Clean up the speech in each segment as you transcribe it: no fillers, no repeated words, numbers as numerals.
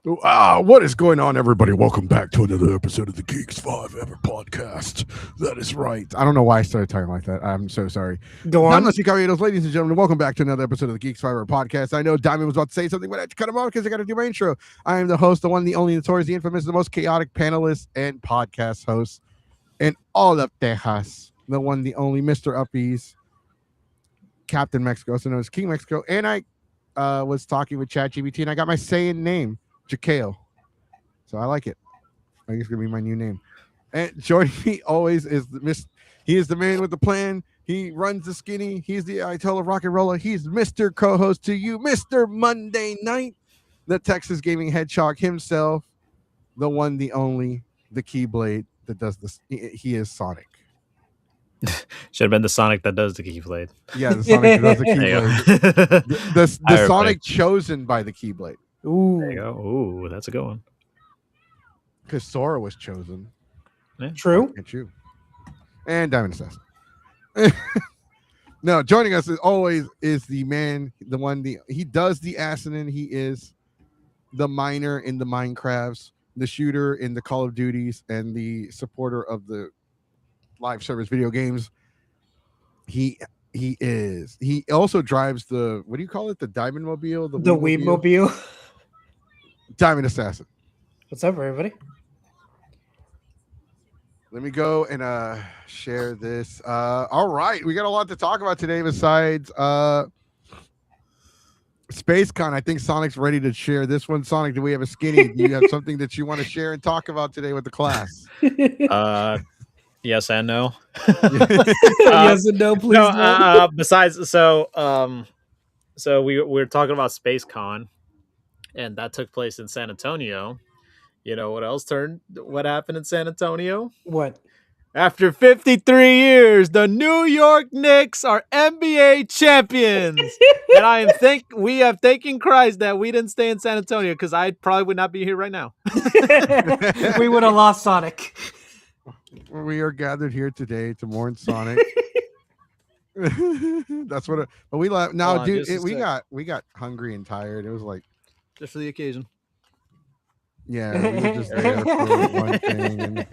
What is going on, everybody? Welcome back to another episode of the Geeks5EPodcast. That is right. I don't know why I started talking like that. I'm so sorry. Go on. Ladies and gentlemen, welcome back to another episode of the Geeks5EPodcast. I know Diamond was about to say something, but I had to cut him off because I got to do my intro. I am the host, the one, the only, notorious, the infamous, the most chaotic panelist and podcast host in all of Texas. The one, the only, Mr. Uppies, Captain Mexico, also known as King Mexico. And I was talking with ChatGPT, and I got my Saiyan name. Jakale. So I like it. I think it's gonna be my new name. And joining me always is he is the man with the plan. He runs the skinny. He's the Ayatollah rock and roller. He's Mr. Co-host to you, Mr. Monday Night, the Texas gaming hedgehog himself, the one, the only, the Keyblade that does this. He is Sonic. Should have been the Sonic that does the Keyblade. Yeah, the Sonic that does the Keyblade. the Sonic chosen by the Keyblade. Ooh. There you go. Ooh, that's a good one. Because Sora was chosen. Yeah. True. And you. And Diamond Assassin. No, joining us as always is the man, the one, he does the assassin. He is the miner in the Minecrafts, the shooter in the Call of Duties, and the supporter of the live service video games. He also drives the, what do you call it? The Diamond Mobile? The Weebmobile. Diamond Assassin. What's up, everybody? Let me go and share this. All right, we got a lot to talk about today besides SPACECON. I think Sonic's ready to share this one. Sonic, do we have a skinny? Do you have something that you want to share and talk about today with the class? Yes and no. Yes and no, please. No, besides, so we were talking about SPACECON, and that took place in San Antonio. You know what happened in San Antonio? What? After 53 years, the New York Knicks are NBA champions. And we have thanking Christ that we didn't stay in San Antonio, because I probably would not be here right now. We would have lost Sonic. We are gathered here today to mourn Sonic. That's what. But we left. No, dude, we got hungry and tired. It was like just for the occasion. Yeah, we were just there for one thing. And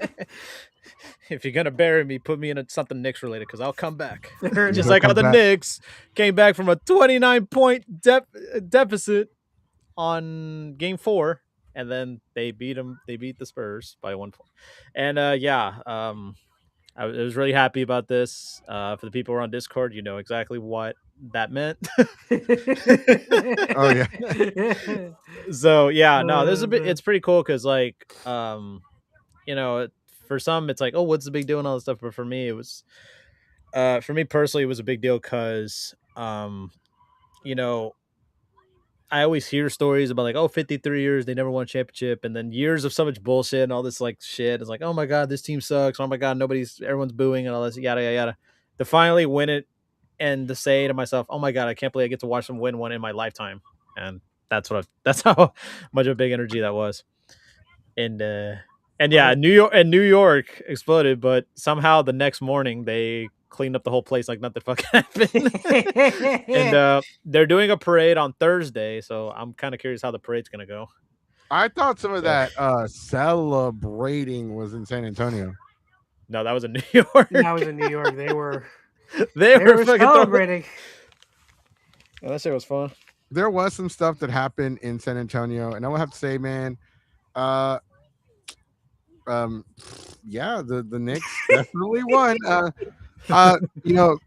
if you're gonna bury me, put me in something Knicks related, because I'll come back. Just Just like how the Knicks came back from a 29-point deficit on Game 4, and then they beat the Spurs by 1 point. And I was really happy about this. For the people who are on Discord, you know exactly what that meant. Oh yeah. So yeah, no, it's pretty cool, because like for some it's like, oh, what's the big deal and all this stuff, but for me it was for me personally it was a big deal because I always hear stories about like, oh, 53 years, they never won a championship, and then years of so much bullshit and all this like shit. It's like, oh my god, this team sucks. Oh my god, everyone's booing and all this yada yada yada. To finally win it and to say to myself, oh my god, I can't believe I get to watch them win one in my lifetime. And that's how much of a big energy that was. And yeah, New York exploded, but somehow the next morning they cleaned up the whole place like nothing fucking happened. And they're doing a parade on Thursday, so I'm kind of curious how the parade's gonna go. I thought some of that celebrating was in San Antonio. No, that was in New York. That was in New York. They were fucking celebrating. Oh, that shit was fun. There was some stuff that happened in San Antonio, and I will have to say, man, yeah, the Knicks definitely won.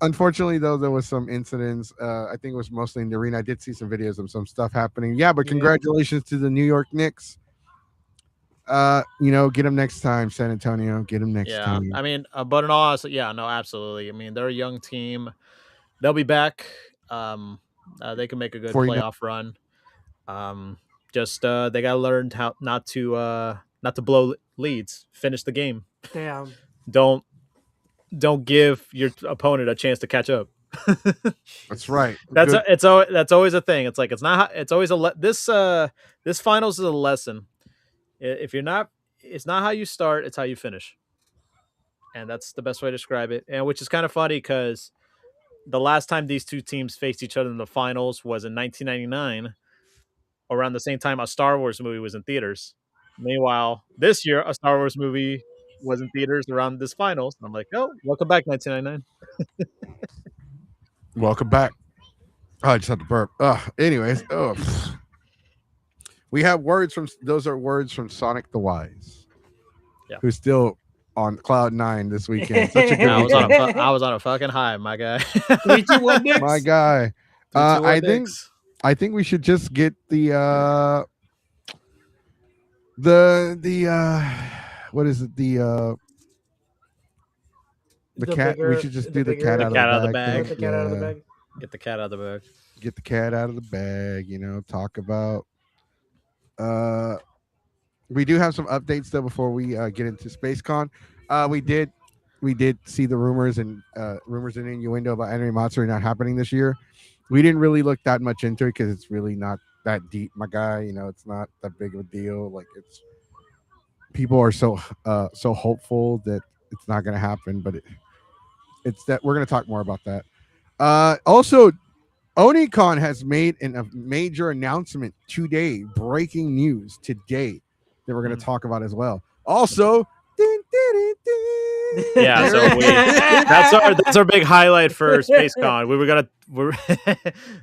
Unfortunately though, there was some incidents. I think it was mostly in the arena. I did see some videos of some stuff happening. Yeah, but congratulations to the New York Knicks. Get them next time, San Antonio. Get them next time. I mean, but in all honesty, yeah, no, absolutely. I mean, they're a young team. They'll be back. They can make a good playoff run. They gotta learn how not to blow leads. Finish the game. Damn. Don't give your opponent a chance to catch up. That's right. That's always a thing. It's like it's always this finals is a lesson. It's not how you start, it's how you finish. And that's the best way to describe it. And which is kind of funny because the last time these two teams faced each other in the finals was in 1999. around the same time a Star Wars movie was in theaters. Meanwhile, this year a Star Wars movie was in theaters around this finals. I'm like, oh, welcome back, 1999. Welcome back. Oh, I just had to burp. Anyways, we have words from those are words from Sonic the Wise, who's still on cloud 9 this weekend. Such a good weekend. I was on a fucking high, my guy. 3, 2, 1, Knicks. My guy. 3, 2, 1, I Knicks. think we should just get the what is it, the cat. We should just do the cat out of the bag. Get the cat out of the bag. Get the cat out of the bag. Get the cat out of the bag. Talk about. We do have some updates though before we get into SPACECON. We did see the rumors and innuendo about Anime Matsuri not happening this year. We didn't really look that much into it because it's really not that deep, my guy. It's not that big of a deal. Like, people are so hopeful that it's not going to happen, but it's that we're going to talk more about that. Also, Onicon has made a major announcement today, breaking news today, that we're going to talk about as well. Also, yeah, so that's our big highlight for SPACECon.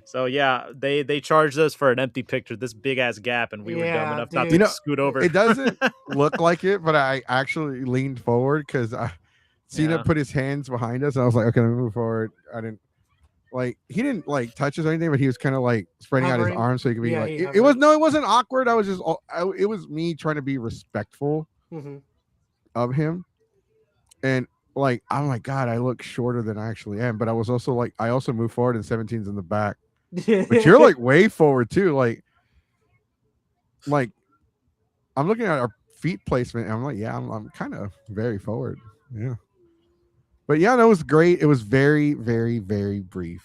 So yeah, they charged us for an empty picture, this big ass gap, and we were dumb enough not to scoot over. It doesn't look like it, but I actually leaned forward because Cena put his hands behind us, and I was like, okay, let me move forward. He didn't touch us or anything, but he was kind of spreading out his arms so he could be it wasn't awkward. I was just it was me trying to be respectful of him, and I'm like, God, I look shorter than I actually am, but I was also I also moved forward and 17's in the back, but you're way forward too. I'm looking at our feet placement, and I'm like, yeah, I'm kind of very forward, yeah. But yeah, that was great. It was very, very, very brief.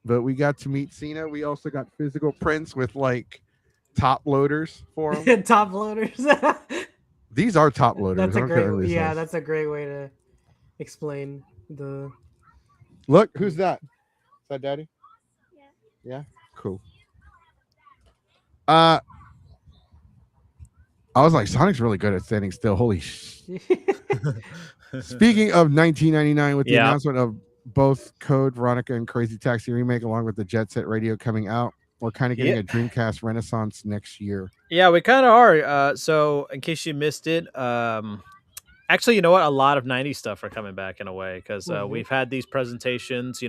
But we got to meet Cena. We also got physical prints with top loaders for him. Top loaders. These are top loaders. That's a great way to explain the. Look, who's that? Is that Daddy? Yeah. Yeah. Cool. I was like, Sonic's really good at standing still. Holy Speaking of 1999, with the announcement of both Code Veronica and Crazy Taxi remake, along with the Jet Set Radio coming out, we're kind of getting a Dreamcast renaissance next year. Yeah, we kind of are. So in case you missed it, actually, you know what? A lot of 90s stuff are coming back in a way, because we've had these presentations,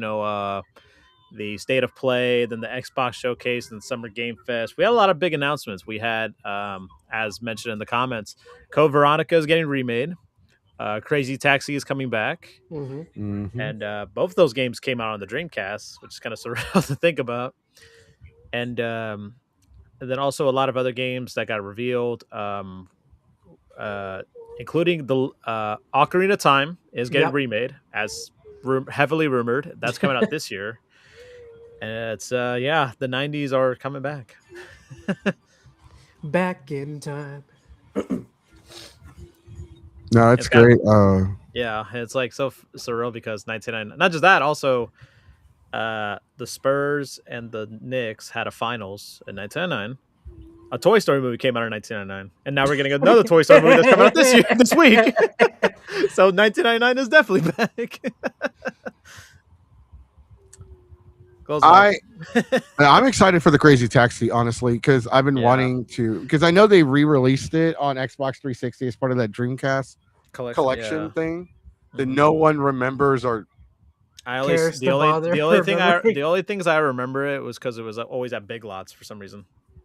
the State of Play, then the Xbox Showcase, and Summer Game Fest. We had a lot of big announcements. We had, as mentioned in the comments, Code Veronica is getting remade. Crazy Taxi is coming back. And both of those games came out on the Dreamcast, which is kind of surreal to think about. And then also a lot of other games that got revealed, including the Ocarina of Time is getting remade, as heavily rumored. That's coming out this year. And it's the 90s are coming back. Back in time. No, it's great. Yeah, it's so surreal because 1999. Not just that, also the Spurs and the Knicks had a finals in 1999. A Toy Story movie came out in 1999, and now we're getting another Toy Story movie that's coming out this week. So 1999 is definitely back. I'm excited for the Crazy Taxi, honestly, because I've been wanting to, because I know they re-released it on Xbox 360 as part of that Dreamcast collection thing that no one remembers or the only things I remember it was because it was always at Big Lots for some reason.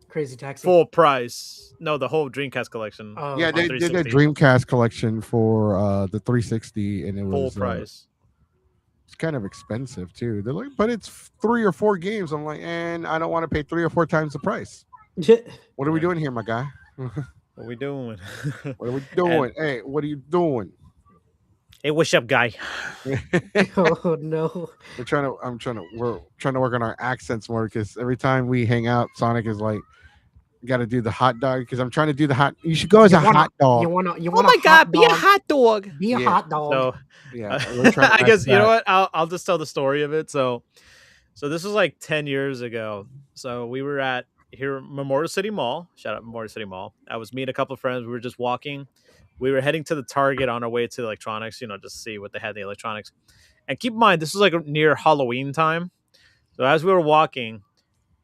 Crazy Taxi full price. No, the whole Dreamcast collection. Yeah, they did a Dreamcast collection for the 360, and it was full price. It's kind of expensive too. They're like, but it's 3 or 4 games. I'm like, and I don't want to pay 3 or 4 times the price. What are we doing here, my guy? What are we doing? What are we doing? Hey, what are you doing? Hey, what's up, guy? Oh no. We're trying to work on our accents more, because every time we hang out, Sonic is like, got to do the hot dog, because I'm trying to do the hot. You should go as hot dog. You want oh my god, be a hot dog. Be a hot dog. So, I guess you know what? I'll just tell the story of it. So So this was like 10 years ago. So we were at here Memorial City Mall. Shout out Memorial City Mall. I was me and a couple of friends. We were just walking. We were heading to the Target on our way to the electronics, just to see what they had in the electronics. And keep in mind, this was like near Halloween time. So as we were walking,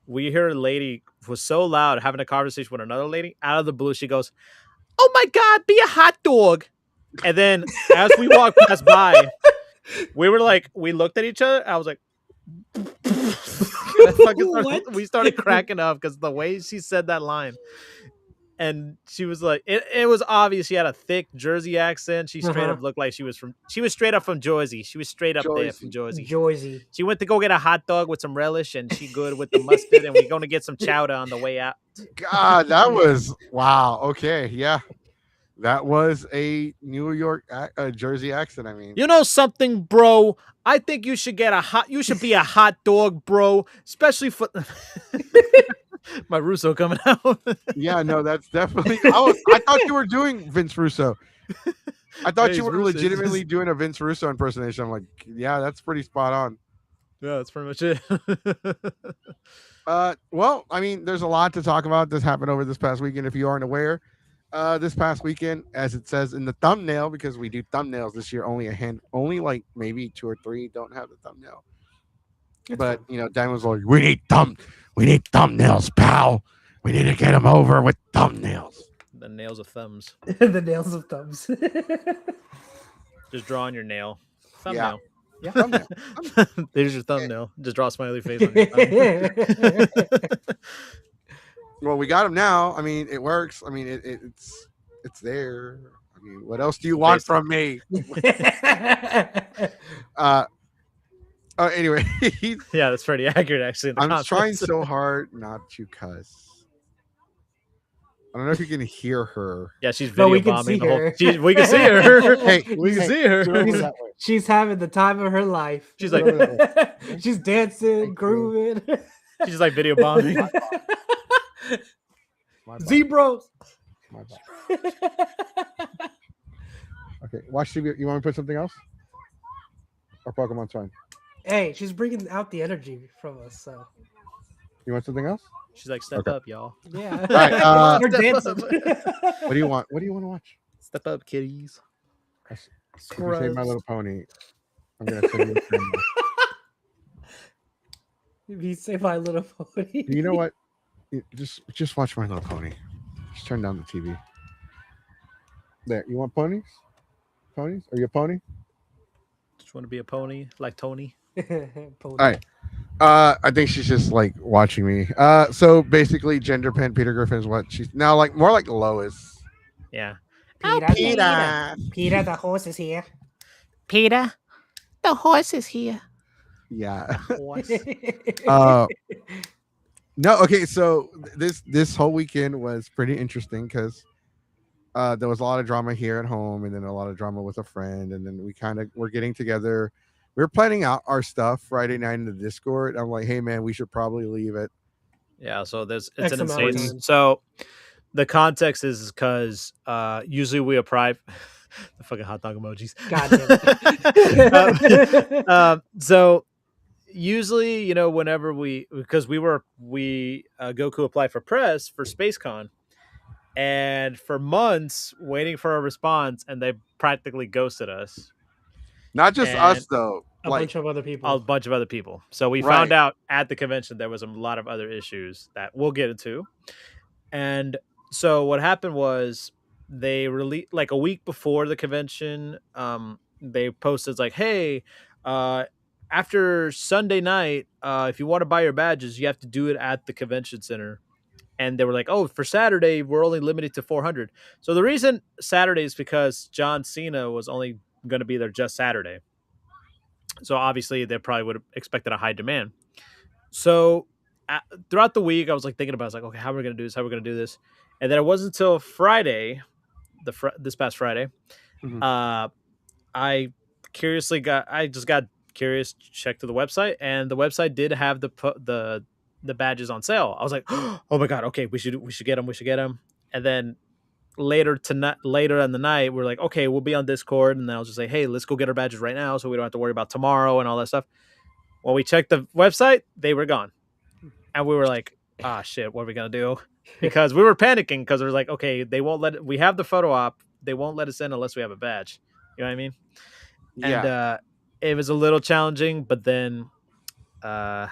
we hear a lady who was so loud having a conversation with another lady. Out of the blue, she goes, "Oh my God, be a hot dog." And then as we walked past by, we looked at each other. I was like, we started cracking up because the way she said that line. And she was like, it was obvious she had a thick Jersey accent. She straight up looked like she was straight up from Jersey. She was straight up there from Jersey. Joyzy. She went to go get a hot dog with some relish, and she good with the mustard, and we're going to get some chowder on the way out. God, that was wow. Okay, yeah. That was a New York, Jersey accent. I mean, You know something, bro? I think you should you should be a hot dog, bro. Especially for my Russo coming out. yeah, no, that's definitely. I thought you were doing Vince Russo. I thought you were legitimately doing a Vince Russo impersonation. I'm like, yeah, that's pretty spot on. Yeah, that's pretty much it. Well, I mean, there's a lot to talk about. This happened over this past weekend. If you aren't aware, this past weekend, as it says in the thumbnail, because we do thumbnails this year, only like maybe 2 or 3 don't have the thumbnail. But Dan was like, we need thumbnails, pal. We need to get them over with thumbnails. The nails of thumbs. The nails of thumbs. Just draw on your nail. Thumbnail. Yeah, thumbnail. There's your thumbnail. Just draw a smiley face on your thumb. Well, we got them now. I mean, it works. I mean, it's there. I mean, what else do you want from me? Anyway, yeah, that's pretty accurate, actually. I'm trying so hard not to cuss. I don't know if you can hear her. Yeah, she's video bombing the whole. We can see her. We can see her. She's having the time of her life. She's like, she's dancing, grooving. She's like video bombing. Zebros. Okay, watch TV. You want me to put something else? Or Pokemon's fine. Hey, she's bringing out the energy from us. So you want something else? She's like, step up, y'all. Yeah. All right, we're dancing. What do you want? What do you want to watch? Step up, kitties. If you say My Little Pony, I'm gonna send you a camera. If you say My Little Pony. You know what? Just watch My Little Pony. Just turn down the TV. There. You want ponies? Ponies? Are you a pony? Just want to be a pony like Tony. All right. I think she's just like watching me. So basically, Gender Pen Peter Griffin is what she's now like, more like Lois. Yeah. Peter. Peter, the horse is here. Peter, the horse is here. Yeah. No. Okay. So this whole weekend was pretty interesting because there was a lot of drama here at home, and then a lot of drama with a friend, and then we kind of were getting together. We were planning out our stuff Friday night in the Discord. I'm like, hey man, we should probably leave it. Yeah, so it's an insane. So the context is because usually we apply the fucking hot dog emojis. God damn it. So usually, whenever because Goku applied for press for SPACECON, and for months waiting for a response, and they practically ghosted us. Not just us though. A bunch of other people. A bunch of other people. So we found out at the convention there was a lot of other issues that we'll get into. And so what happened was they released like a week before the convention. They posted like, hey, after Sunday night, if you want to buy your badges, you have to do it at the convention center. And they were like, oh, for Saturday, we're only limited to 400. So the reason Saturday is because John Cena was only going to be there just Saturday. So obviously they probably would have expected a high demand. So throughout the week, I was like thinking about, okay, how are we going to do this? How are we going to do this? And then it wasn't until Friday, this past Friday, I just got curious, checked to the website, and the website did have the badges on sale. I was like, oh my god, okay, we should get them. And then later in the night, we're like, okay, we'll be on Discord, and then I'll just say, hey, let's go get our badges right now, so we don't have to worry about tomorrow and all that stuff. When we checked the website, they were gone. And we were like, ah, shit, what are we going to do? Because we were panicking because we were like, okay, they won't let it. We have the photo op. They won't let us in unless we have a badge. You know what I mean? And it was a little challenging, but then, yeah,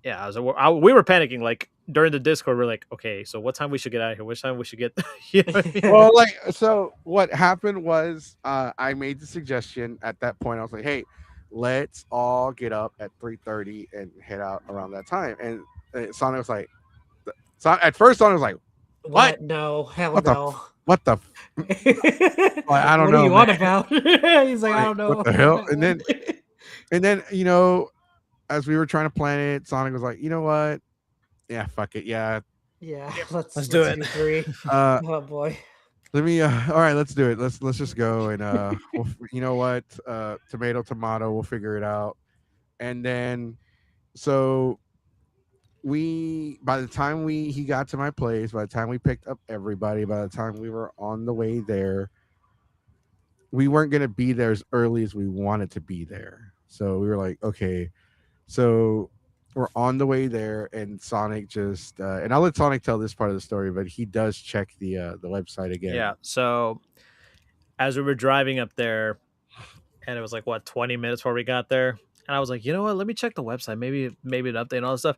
we were panicking. Like during the Discord, we're like, okay, so what time we should get out of here? Which time we should get? You know what I mean? Well, like, so what happened was I made the suggestion at that point. I was like, hey, let's all get up at 3:30 and head out around that time. And Sonic was like, so at first Sonic was like, what? No, hell What no. What the? Like, I don't what know. What are you man. on about? He's like, I don't know. What the hell? And then as we were trying to plan it, Sonic was like, you know what? Yeah, fuck it. Yeah. Yeah, let's do it. 3. Oh boy. Let me. All right, let's do it. Let's just go and you know what? Tomato. We'll figure it out. And then, so by the time he got to my place, by the time we picked up everybody, by the time we were on the way there, we weren't gonna be there as early as we wanted to be there. So we were like, okay, so we're on the way there, and Sonic just and I'll let Sonic tell this part of the story, but he does check the website again. Yeah. So as we were driving up there, and it was like 20 minutes before we got there, and I was like, you know what? Let me check the website. Maybe an update and all this stuff.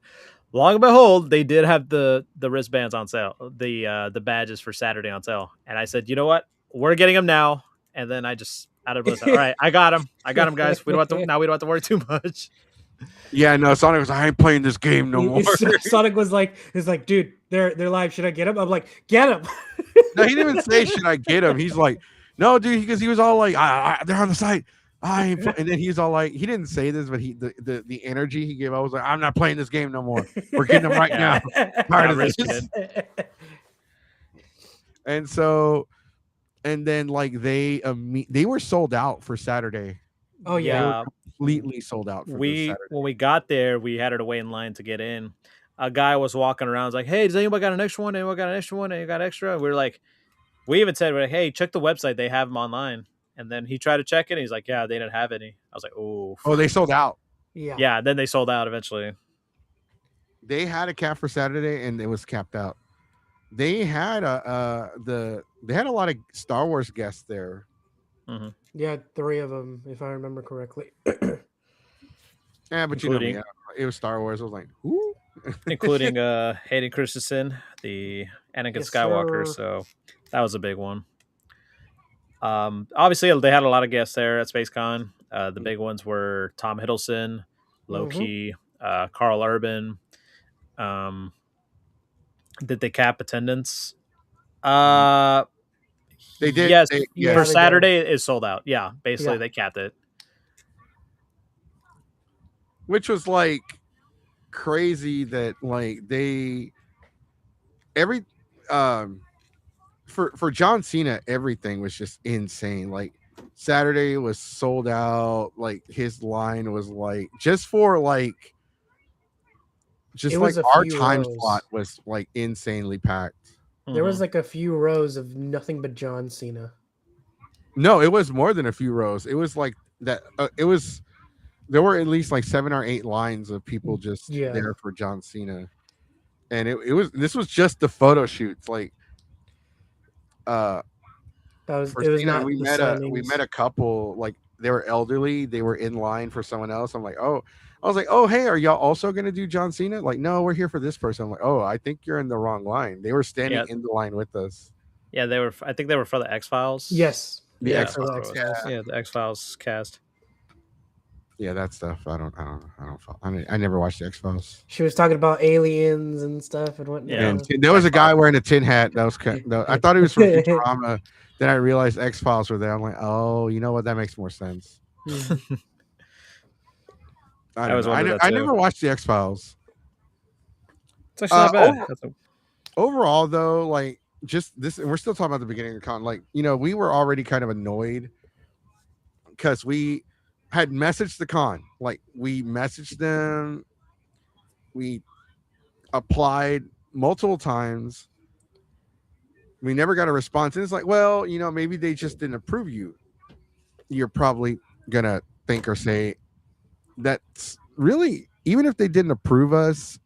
Long and behold, they did have the wristbands on sale, the badges for Saturday on sale, and I said, you know what? We're getting them now. And then I just out of blue said, all right, I got them, guys. We don't have to worry too much. Yeah, no, Sonic was like, I ain't playing this game no more. Sonic was like, dude, they're live. Should I get them? I'm like, get them. No, he didn't even say, should I get him? He's like, no, dude, because he was all like, they're on the site. And then he's all like, he didn't say this, but the energy he gave, I was like, I'm not playing this game no more. We're getting them right now. Tired of this. And then like they were sold out for Saturday. Oh yeah, they were completely sold out. For when we got there, we had to wait in line to get in. A guy was walking around, was like, "Hey, does anybody got an extra one? Anyone got an extra one? Anyone got extra?" And we were like, we even said, "Hey, check the website; they have them online." And then he tried to check it. And he's like, "Yeah, they didn't have any." I was like, "Oh, they sold out." Yeah. Then they sold out eventually. They had a cap for Saturday, and it was capped out. They had a lot of Star Wars guests there. Mm-hmm. Yeah, 3 of them, if I remember correctly. Yeah, but it was Star Wars. I was like, who? Including Hayden Christensen, the Anakin Skywalker. Sir. So that was a big one. Obviously, they had a lot of guests there at SPACECon. The big ones were Tom Hiddleston, Loki, Carl Urban. Did they cap attendance? They did. Yes, yes. For Saturday it is sold out. Yeah, basically they capped it, which was like crazy that like for John Cena, everything was just insane. Like Saturday was sold out. Like his line was like our time slot was like insanely packed. There was like a few rows of nothing but John Cena. No, it was more than a few rows. It was like that. There were at least like 7 or 8 lines of people just there for John Cena, and this was just the photo shoots. Like, it was not. We met a couple, like they were elderly. They were in line for someone else. I was like, oh, hey, are y'all also going to do John Cena? Like, no, we're here for this person. I'm like, oh, I think you're in the wrong line. They were standing in the line with us. Yeah, they were. I think they were for the X-Files. Yes. The X-Files. Yeah, the X-Files cast. Yeah, that stuff. I never watched the X-Files. She was talking about aliens and stuff and whatnot. Yeah. And there was a guy wearing a tin hat. That was I thought he was from Futurama. Then I realized X-Files were there. I'm like, oh, you know what? That makes more sense. I never watched the X-Files. It's actually not bad. Overall, though, like just this, and we're still talking about the beginning of the con. Like, we were already kind of annoyed because we had messaged the con. Like, we messaged them. We applied multiple times. We never got a response. And it's like, well, maybe they just didn't approve you. You're probably gonna think or say that's really, even if they didn't approve us,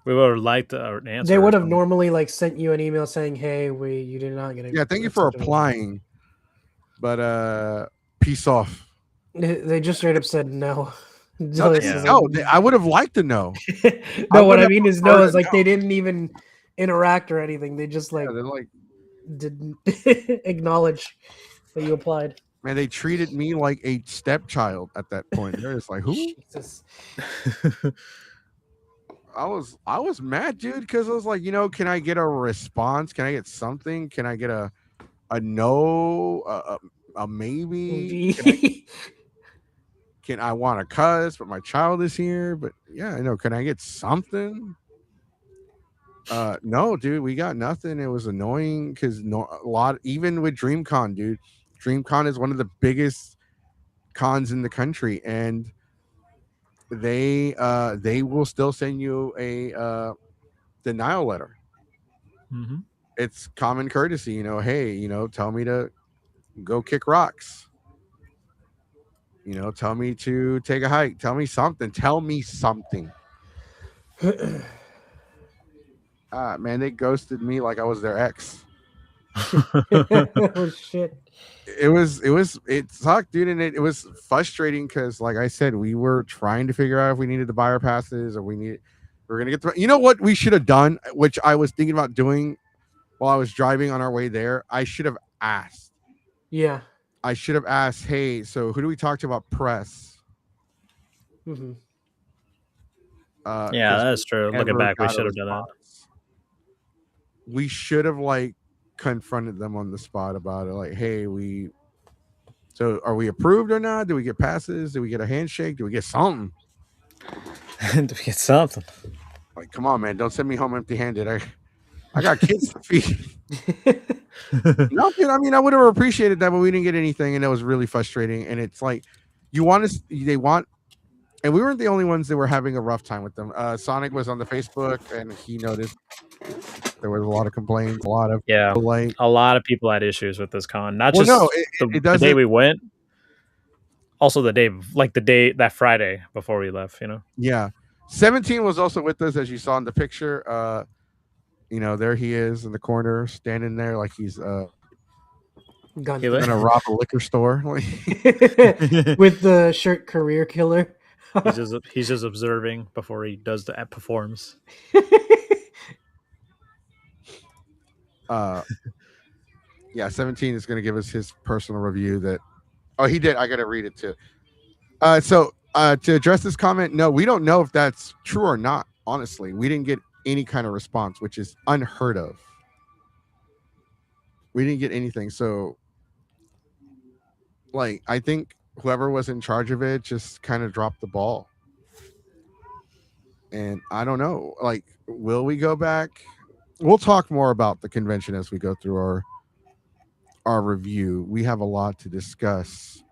We would have liked an answer. They or would have something. normally like sent you an email saying, "Hey, you did not get a yeah, thank you for acceptable-" applying, but peace off. They just straight up said no. No, This Yeah. is no, I would have liked to know. no, what would I have mean is preferred no, a is like no. they didn't even interact or anything. They just like Yeah, they're like, didn't acknowledge that you applied. man, they treated me like a stepchild at that point. They're just like, who? Jesus. I was mad, dude, because I was like, can I get a response? Can I get something? Can I get a no, a maybe? Can I want to cuss, but my child is here? But yeah, I know. Can I get something? No, dude, we got nothing. It was annoying because a lot, even with DreamCon, dude. DreamCon is one of the biggest cons in the country, and they will still send you a denial letter. Mm-hmm. It's common courtesy, hey, tell me to go kick rocks. Tell me to take a hike. Tell me something. Man, they ghosted me like I was their ex. Oh shit. It sucked, dude, and it was frustrating because, like I said, we were trying to figure out if we needed to buy our passes or we're gonna get the. You know what we should have done, which I was thinking about doing while I was driving on our way there. I should have asked. Yeah. I should have asked, hey, so who do we talk to about press? Mm-hmm. Yeah, that's true. Looking Never back, we got a should have done that. response. We should have like confronted them on the spot about it. Like, hey, so are we approved or not? Do we get passes? Do we get a handshake? Do we get something? To get something. Like, come on, man, don't send me home empty-handed. I got kids to feed. No, dude, I mean, I would have appreciated that, but we didn't get anything, and it was really frustrating. And it's like, they want, and we weren't the only ones that were having a rough time with them. Sonic was on the Facebook, and he noticed there was a lot of complaints, a lot of Yeah, like, a lot of people had issues with this con. Not well, just no, the it day doesn't. we went, also the day that Friday before we left. Yeah, 17 was also with us, as you saw in the picture. There he is in the corner, standing there like he's gonna rob a liquor store. With the shirt "Career Killer." he's just observing before he does the performs. Yeah, 17 is gonna give us his personal review that. Oh, he did. I gotta read it too. So to address this comment, no, we don't know if that's true or not. Honestly, we didn't get any kind of response, which is unheard of. We didn't get anything. So, like, I think whoever was in charge of it just kind of dropped the ball. And I don't know. Like, will we go back? We'll talk more about the convention as we go through our review. We have a lot to discuss.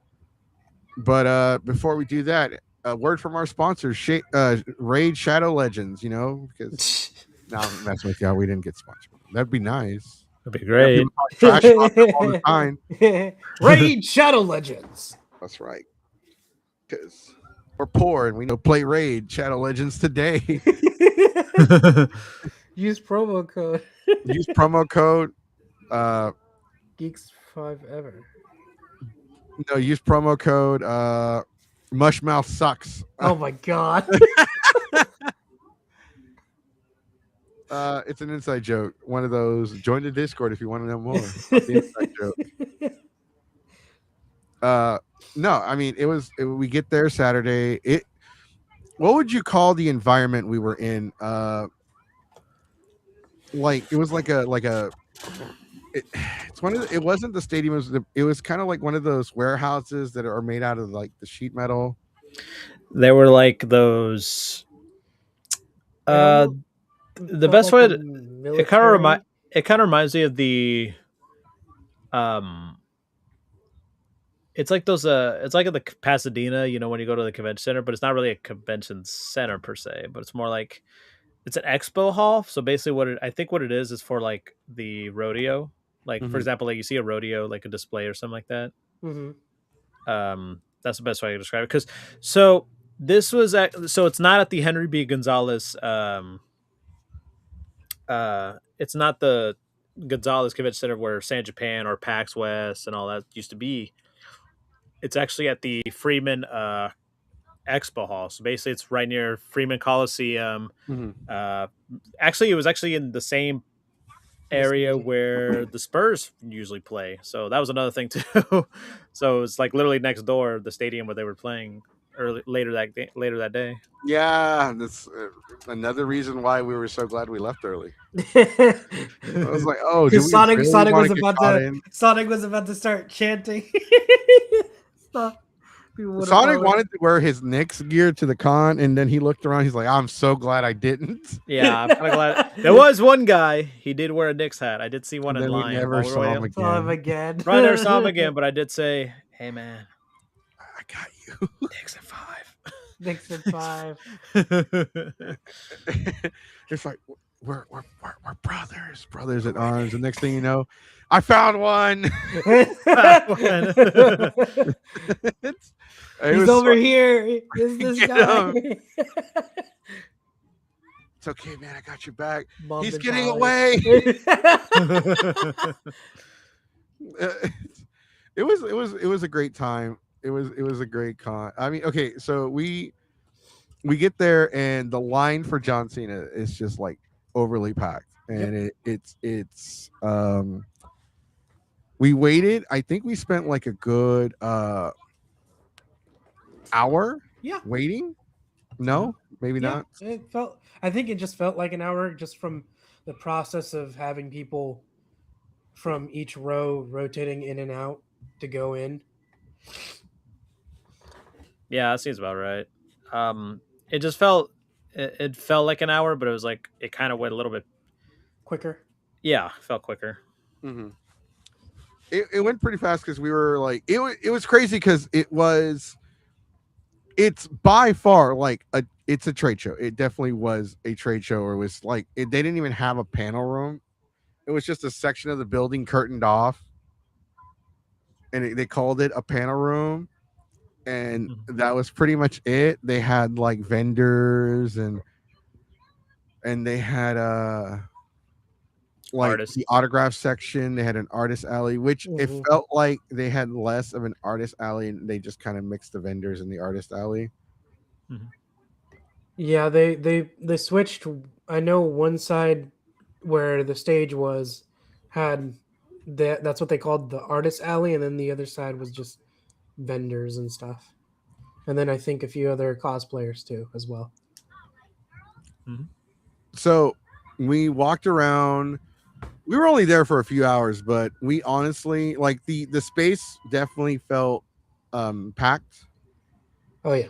But before we do that, a word from our sponsor, Raid Shadow Legends, because now I'm messing with you. We didn't get sponsored. That'd be nice. That'd be great. Trash on them all the time. Raid Shadow Legends. That's right. Because we're poor and we know play Raid Shadow Legends today. Use promo code. Use promo code. Geeks5ever. No, use promo code. Mushmouth sucks. Oh my god. It's an inside joke. One of those. Join the Discord if you want to know more. The inside joke. No, I mean we get there Saturday. What would you call the environment we were in? Like it was like a. It wasn't the stadium. It was kind of like one of those warehouses that are made out of like the sheet metal. They were like those. The best way it kind of reminds me of the it's like those it's like at the Pasadena, when you go to the convention center, but it's not really a convention center per se, but it's more like it's an expo hall. So basically I think what it is for like the rodeo. Like for example, like you see a rodeo, like a display or something like that. Mm-hmm. That's the best way I can describe it. Because so This was so it's not at the Henry B. Gonzalez. It's not the Gonzalez Convention Center where San Japan or PAX West and all that used to be. It's actually at the Freeman Expo Hall. So basically, it's right near Freeman Coliseum. Actually, it was actually in the same area where the Spurs usually play. So that was another thing too. So it's like literally next door, the stadium where they were playing later that day. Yeah, that's another reason why we were so glad we left early. I was like, oh, do we Sonic really Sonic wanna was get about caught to in? Sonic was about to start chanting. Stop. Sonic wanted to wear his Knicks gear to the con, and then he looked around. He's like, I'm so glad I didn't. Yeah, I'm kind of glad. There was one guy. He did wear a Knicks hat. I did see one And in then we line. never saw him again. again. Probably never saw him again, but I did say, hey, man, I got you. Knicks at 5. Knicks at 5. It's like we're brothers at arms. The next thing you know, I found one. He's over here. Is this guy? It's okay, man. I got your back. Mom He's and getting Dolly. away. It was a great time. It was a great con. I mean, okay, so we get there and the line for John Cena is just like overly packed, and it's we waited. I think we spent like a good hour waiting. No, maybe not. It felt. I think it just felt like an hour, just from the process of having people from each row rotating in and out to go in. Yeah, that seems about right. It just felt it felt like an hour, but it was like it kind of went a little bit quicker. Yeah, felt quicker. Mm-hmm. It went pretty fast because we were like it was crazy because it's by far like it's a trade show. It definitely was a trade show, or it was like they didn't even have a panel room. It was just a section of the building curtained off, and they called it a panel room, and that was pretty much it. They had like vendors and they had like Artists. the autograph section. They had an artist alley, which it felt like they had less of an artist alley, and they just kind of mixed the vendors in the artist alley. Yeah, they switched. I know one side where the stage was had that's what they called the artist alley, and then the other side was just vendors and stuff. And then I think a few other cosplayers too as well. So we walked around. We were only there for a few hours, but we honestly like the space definitely felt packed. Oh yeah.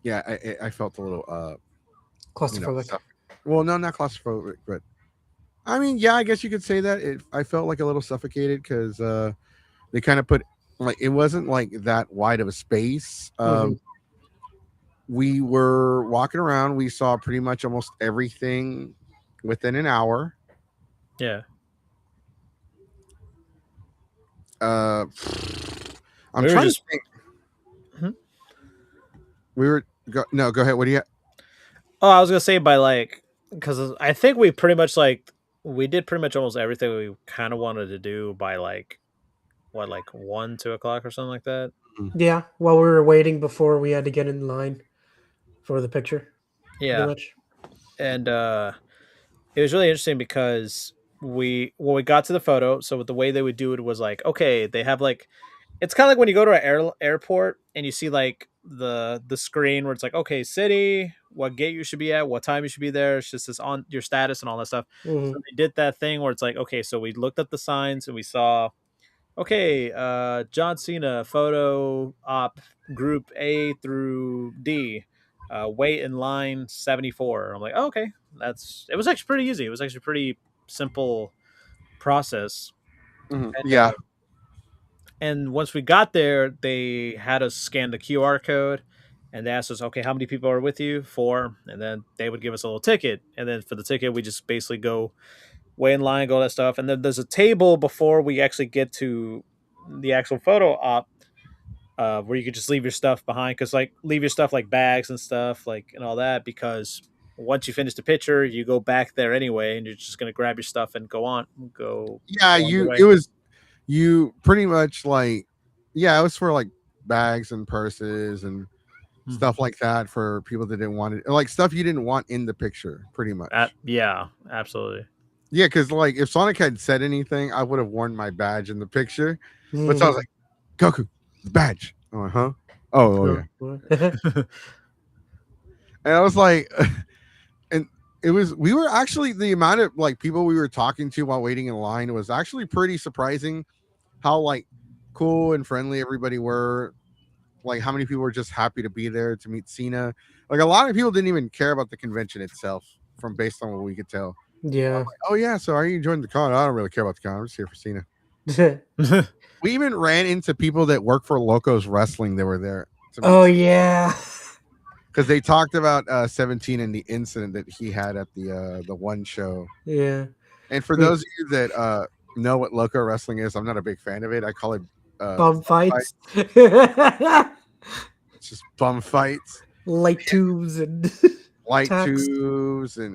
Yeah, I felt a little claustrophobic. Well, no, not claustrophobic, but I mean, yeah, I guess you could say that. I felt like a little suffocated because they kind of put like it wasn't like that wide of a space. We were walking around. We saw pretty much almost everything within an hour. Yeah. I'm trying to think. We were go ahead. What do you? Oh, I was gonna say by like because I think we pretty much we did pretty much almost everything we kind of wanted to do by like 1-2 o'clock or something like that. Yeah, while we were waiting before we had to get in line for the picture. Yeah, and it was really interesting because we got to the photo. So the way they would do it was like, okay, they have like it's kind of like when you go to an airport and you see like the screen where it's like, okay, city, what gate you should be at, what time you should be there. It's just this on your status and all that stuff. So they did that thing where it's like, okay, so we looked at the signs and we saw, okay, John Cena photo op group A through D, wait in line 74. I'm like, oh, okay, it was actually pretty easy. It was actually a pretty simple process. And, yeah. And once we got there, they had us scan the QR code and they asked us, okay, how many people are with you? 4. And then they would give us a little ticket. And then for the ticket, we just basically go wait in line, go that stuff. And then there's a table before we actually get to the actual photo op. where you could just leave your stuff behind, because like leave your stuff like bags and stuff like and all that, because once you finish the picture, you go back there anyway, and you're just gonna grab your stuff and go Yeah, on your it way. was you pretty much like, yeah, it was for like bags and purses and stuff like that for people that didn't want it, like stuff you didn't want in the picture, pretty much. Yeah, absolutely. Yeah, because like if Sonic had said anything, I would have worn my badge in the picture. But so I was like, Goku, the badge. I'm like, huh? Oh yeah. And I was like, and we were actually, the amount of like people we were talking to while waiting in line was actually pretty surprising. How like cool and friendly everybody were. Like how many people were just happy to be there to meet Cena. Like a lot of people didn't even care about the convention itself, from based on what we could tell. Yeah. Like, oh yeah, so are you enjoying the con? I don't really care about the con. I'm just here for Cena. We even ran into people that work for Locos Wrestling that were there. Oh yeah. Because they talked about 17 and the incident that he had at the one show. Yeah. And for those of you that know what Loco Wrestling is, I'm not a big fan of it. I call it bum fights. It's just bum fights. Light tubes and light tax. tubes and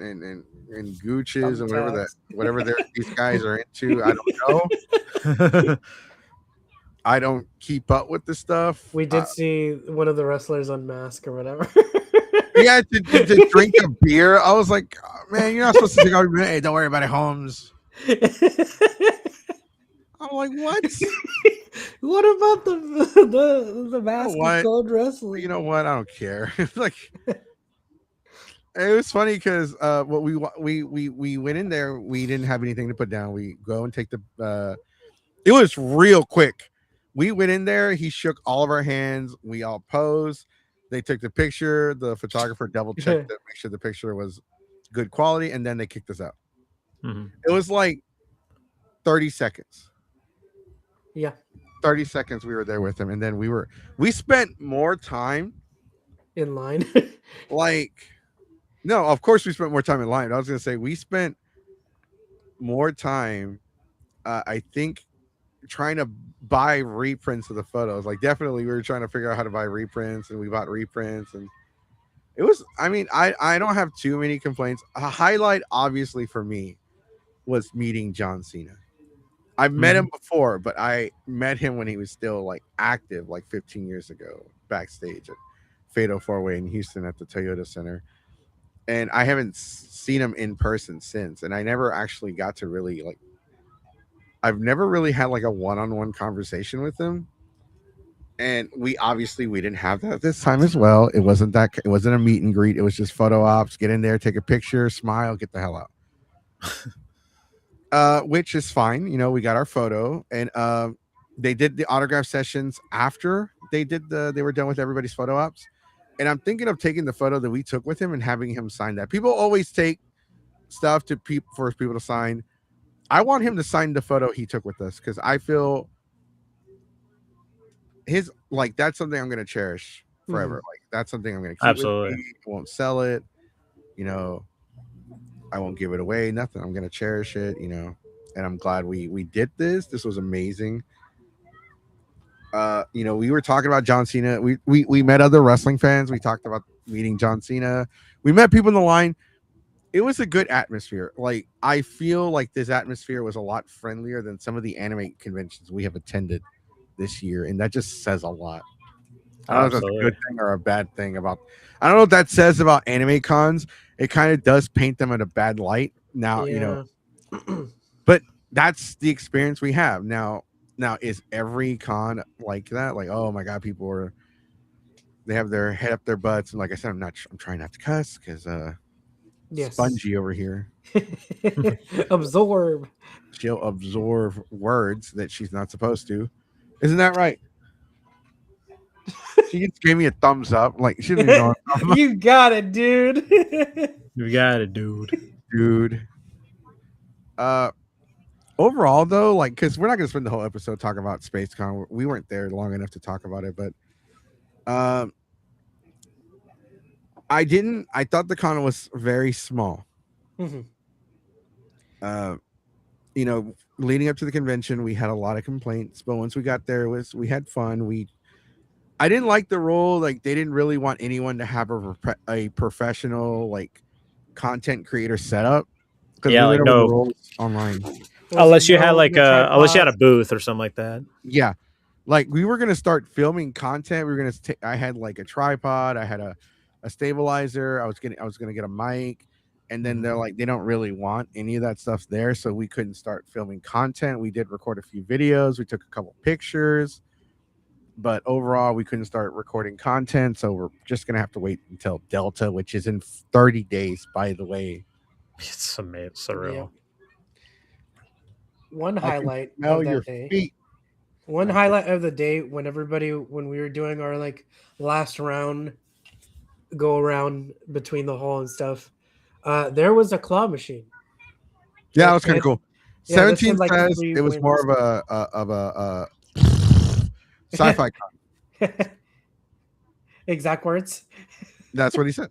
gooches and whatever these guys are into. I don't know. I don't keep up with the stuff. We did see one of the wrestlers unmask or whatever. Yeah, to drink a beer. I was like, oh, man, you're not supposed to think, hey, don't worry about it, Holmes. I'm like, what? What about the mask called wrestling? You know what? I don't care. Like, it was funny because what we went in there, we didn't have anything to put down. We go and take the. It was real quick. We went in there. He shook all of our hands. We all posed. They took the picture. The photographer double checked to make sure the picture was good quality, and then they kicked us out. Mm-hmm. It was like 30 seconds. Yeah. 30 seconds we were there with him, and then we spent more time in line. Like, no, of course we spent more time in line. I was gonna say we spent more time, I think, trying to buy reprints of the photos. Like, definitely we were trying to figure out how to buy reprints, and we bought reprints, and it was, I mean, I don't have too many complaints. A highlight, obviously, for me was meeting John Cena. I've met him before, but I met him when he was still like active, like 15 years ago, backstage at Fatal 4-Way in Houston at the Toyota Center. And I haven't seen him in person since. And I never actually got to really like, I've never really had like a one-on-one conversation with him. And we didn't have that this time as well. It wasn't a meet and greet. It was just photo ops, get in there, take a picture, smile, get the hell out. Which is fine. You know, we got our photo, and they did the autograph sessions after they were done with everybody's photo ops. And I'm thinking of taking the photo that we took with him and having him sign that. People always take stuff for people to sign. I want him to sign the photo he took with us, because I feel that's something I'm going to cherish forever. Like, that's something I'm going to keep. Absolutely. With me. I won't sell it. You know, I won't give it away. Nothing. I'm going to cherish it, you know, and I'm glad we did this. This was amazing. You know, we were talking about John Cena. We met other wrestling fans. We talked about meeting John Cena. We met people in the line. It was a good atmosphere. Like, I feel like this atmosphere was a lot friendlier than some of the anime conventions we have attended this year, and that just says a lot. I don't know if that's a good thing or a bad thing about. I don't know what that says about anime cons. It kind of does paint them in a bad light now, you know. But that's the experience we have now. Now, is every con like that? Like, oh my god, they have their head up their butts, and like I said, I'm trying not to cuss because Spongy over here. Absorb. She'll absorb words that she's not supposed to. Isn't that right? She just gave me a thumbs up. Like, she didn't even know. You got it, dude. You got it, dude. Dude. Overall, though, like, because we're not going to spend the whole episode talking about SPACECon. We weren't there long enough to talk about it, but I thought the con was very small. You know, leading up to the convention, we had a lot of complaints, but once we got there, we had fun. We I didn't like the rule. Like they didn't really want anyone to have a professional like content creator setup because Yeah, we like went over the no, rules online. unless you had like unless you had a tripods. booth or something like that. Yeah, like we were gonna start filming content. We were gonna. I had like a tripod. I had a stabilizer. I was gonna get a mic, and then they're like they don't really want any of that stuff there, so we couldn't start filming content. We did record a few videos. We took a couple pictures, but overall we couldn't start recording content. So we're just gonna have to wait until Delta, which is in 30 days, by the way. It's amazing, surreal. Yep. One I can highlight smell of your that day. feet. One Okay. highlight of the day when we were doing our like last round go around between the hall and stuff, there was a claw machine. Yeah, that was kind of cool. Yeah, that 17 said, like, says free it was more wins. of a sci-fi con. Exact words. That's what he said.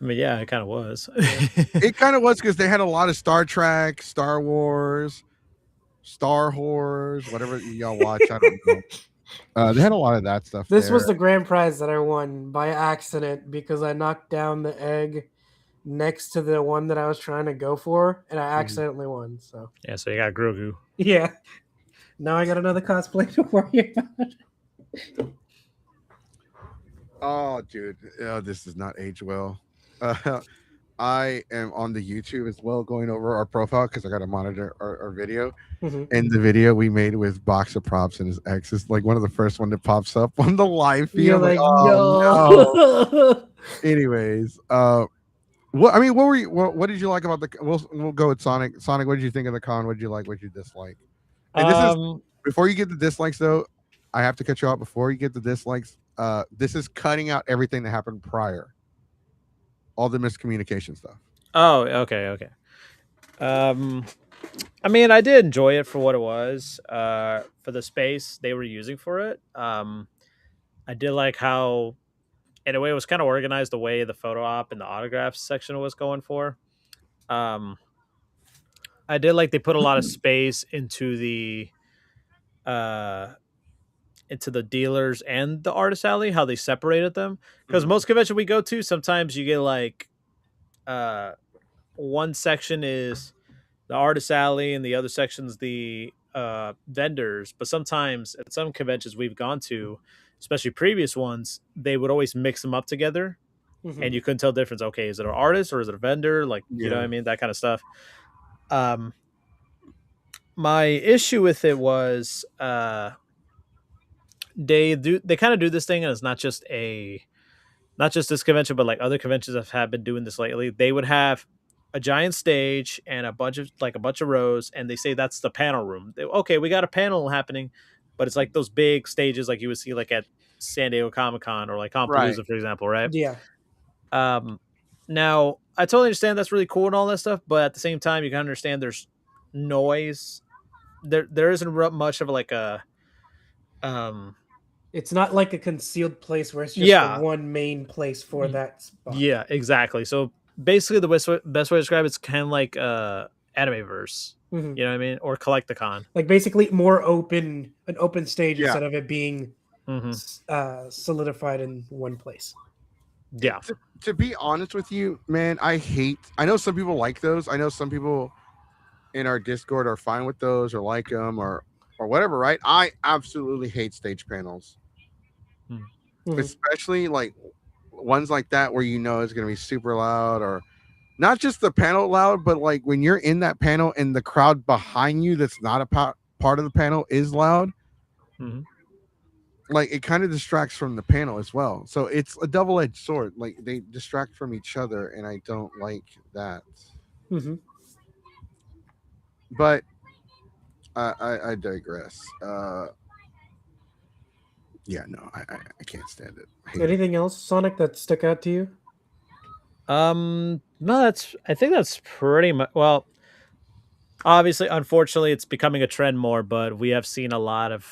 I mean, yeah, it kind of was. It kind of was because they had a lot of Star Trek, Star Wars, Star Wars, whatever y'all watch. I don't know. They had a lot of that stuff. This there. was the grand prize that I won by accident because I knocked down the egg next to the one that I was trying to go for, and I accidentally won. So Yeah, so you got Grogu. yeah, now I got another cosplay to worry about. Oh, dude, this does not age well. I am on the YouTube as well, going over our profile because I got to monitor our video. And the video we made with Box of Props and his ex is like one of the first one that pops up on the live feed. You're I'm like, like, oh no. no. Anyways, what did you like about the? We'll go with Sonic. Sonic, what did you think of the con? What did you like? What did you dislike? And this is before you get the dislikes though. I have to cut you out before you get the dislikes. This is cutting out everything that happened prior, all the miscommunication stuff. Oh, okay. I mean, I did enjoy it for what it was. For the space they were using for it. I did like how, in a way, it was kind of organized the way the photo op and the autographs section was going for. I did like they put a lot of space into the dealers and the artist alley, how they separated them. Because most convention we go to, sometimes you get like one section is the artist alley and the other section's the vendors. But sometimes at some conventions we've gone to, especially previous ones, they would always mix them up together. And you couldn't tell the difference. Okay, is it an artist or is it a vendor? Like, you know what I mean? That kind of stuff. My issue with it was they kind of do this thing, and it's not just this convention, but like other conventions have been doing this lately. They would have a giant stage and a bunch of rows, and they say that's the panel room. Okay, we got a panel happening, but it's like those big stages like you would see like at San Diego Comic-Con or like Compalooza, for example, right? Yeah. Now I totally understand that's really cool and all that stuff, but at the same time, you can understand there's noise. There isn't much of like a it's not like a concealed place where it's just the one main place for that spot. Yeah, exactly. So basically, the best way to describe it's kind of like Animeverse. You know what I mean? Or Collecticon. Like basically more an open stage instead of it being solidified in one place. Yeah. To be honest with you, man, I know some people like those. I know some people in our Discord are fine with those or like them or whatever, right? I absolutely hate stage panels. Especially like ones like that where you know it's going to be super loud, or not just the panel loud, but like when you're in that panel and the crowd behind you that's not a part of the panel is loud. Like it kind of distracts from the panel as well. So it's a double-edged sword. Like they distract from each other, and I don't like that. But I digress. Yeah, no, I can't stand it. Anything else, Sonic, that stuck out to you? No, I think that's pretty much. Well, obviously, unfortunately, it's becoming a trend more, but we have seen a lot of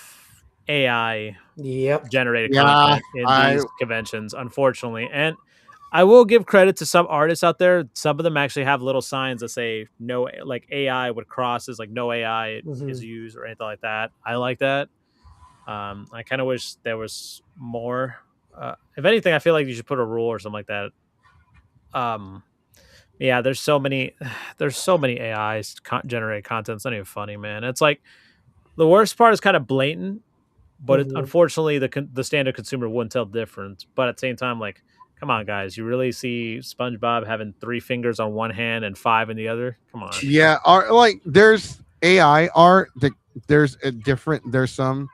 AI generated content in these conventions, unfortunately. And I will give credit to some artists out there. Some of them actually have little signs that say no, like AI with crosses, like no AI is used or anything like that. I like that. I kind of wish there was more. If anything, I feel like you should put a rule or something like that. Yeah, there's so many, there's so many AIs generate content. It's not even funny, man. It's like the worst part is kind of blatant, but unfortunately, the standard consumer wouldn't tell the difference. But at the same time, like, come on, guys, you really see SpongeBob having 3 fingers on one hand and 5 in the other? Come on. Yeah, art, like there's AI art that there's some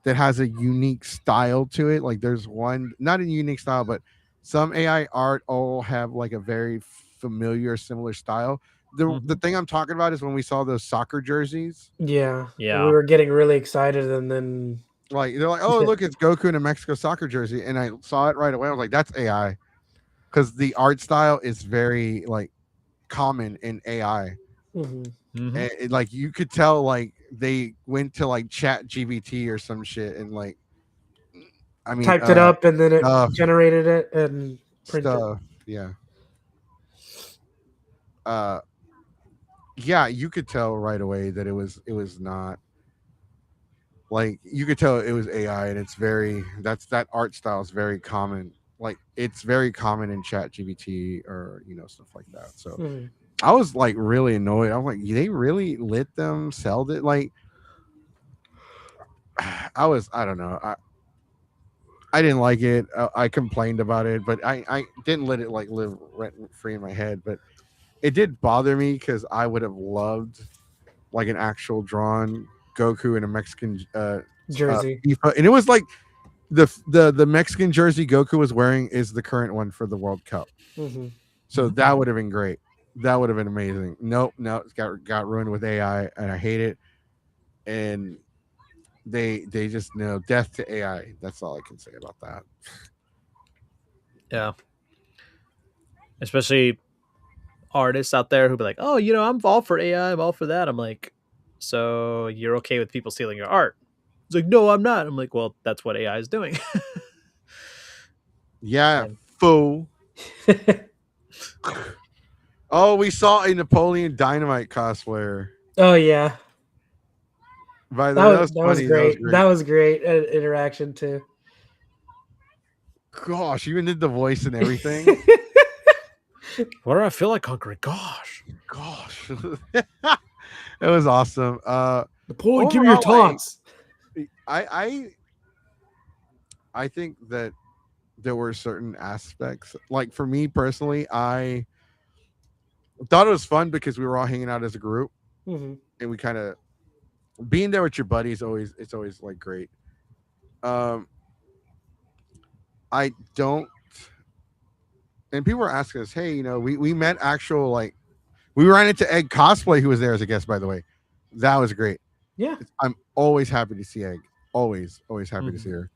that has a unique style to it. Like there's one, not a unique style, but some AI art all have like a very familiar, similar style. The thing I'm talking about is when we saw those soccer jerseys. Yeah. Yeah. We were getting really excited, and then Like they're like, oh look, it's Goku in a Mexico soccer jersey, and I saw it right away. I was like, that's AI, because the art style is very like common in AI. And like you could tell, like they went to like Chat GBT or some shit and like, I mean, typed it up, and then it generated it and printed stuff. Yeah. Yeah, you could tell right away that it was not, like you could tell it was AI, and it's very, that art style is very common. Like it's very common in Chat GBT or stuff like that. So I was like really annoyed. I'm like, they really let them sell it. Like I don't know. I didn't like it. I complained about it, but I didn't let it like live rent free in my head. But it did bother me because I would have loved like an actual drawn Goku in a Mexican jersey, and it was like the Mexican jersey Goku was wearing is the current one for the World Cup. So that would have been great. That would have been amazing. Nope, it's got ruined with AI, and I hate it. And they just death to AI. That's all I can say about that. Yeah. Especially artists out there who be like, oh, I'm all for AI, I'm all for that. I'm like, so you're okay with people stealing your art? It's like, no, I'm not. I'm like, well, that's what AI is doing. Yeah, fool. Oh, we saw a Napoleon Dynamite cosplayer. Oh yeah. By the that was great. That was great interaction too. Gosh, you even did the voice and everything. What do I feel like hungry? Gosh. It was awesome. Napoleon, give me your taunts. I think that there were certain aspects, like for me personally, I thought it was fun because we were all hanging out as a group, and we kind of being there with your buddies. It's always like great. I don't, and people were asking us, hey, we met actual, like, we ran into Egg Cosplay, who was there as a guest, by the way. That was great. Yeah, I'm always happy to see Egg. Always happy to see her.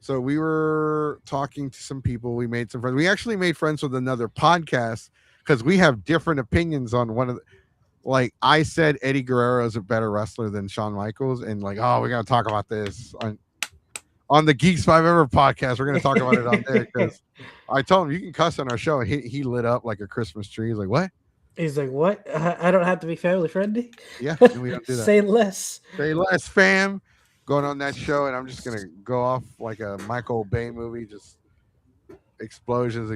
So we were talking to some people. We made some friends. We actually made friends with another podcast because we have different opinions on one of the, like I said, Eddie Guerrero is a better wrestler than Shawn Michaels, and like, oh, we're gonna talk about this on the Geeks 5EPodcast podcast. We're gonna talk about it on there because I told him you can cuss on our show, and he lit up like a Christmas tree. He's like, what? He's like, what? I don't have to be family friendly. Yeah, we don't do that. Say less, fam. Going on that show, and I'm just gonna go off like a Michael Bay movie, just explosions,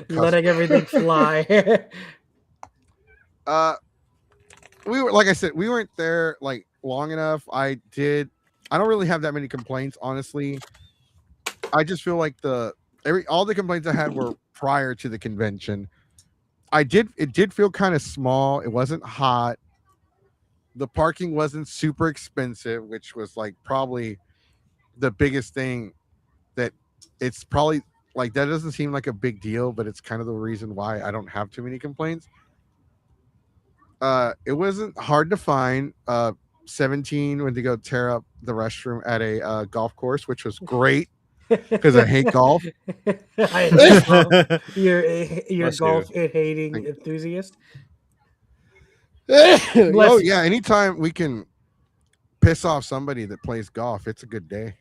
letting everything fly. We were, like I said, we weren't there like long enough. I don't really have that many complaints, honestly. I just feel like all the complaints I had were prior to the convention. It did feel kind of small. It wasn't hot. The parking wasn't super expensive, which was like probably the biggest thing. That it's probably like that doesn't seem like a big deal, but it's kind of the reason why I don't have too many complaints. It wasn't hard to find. 17 went to go tear up the restroom at a golf course, which was great because I hate golf. I hate golf. You're a golf hating enthusiast. Oh yeah, anytime we can piss off somebody that plays golf, it's a good day.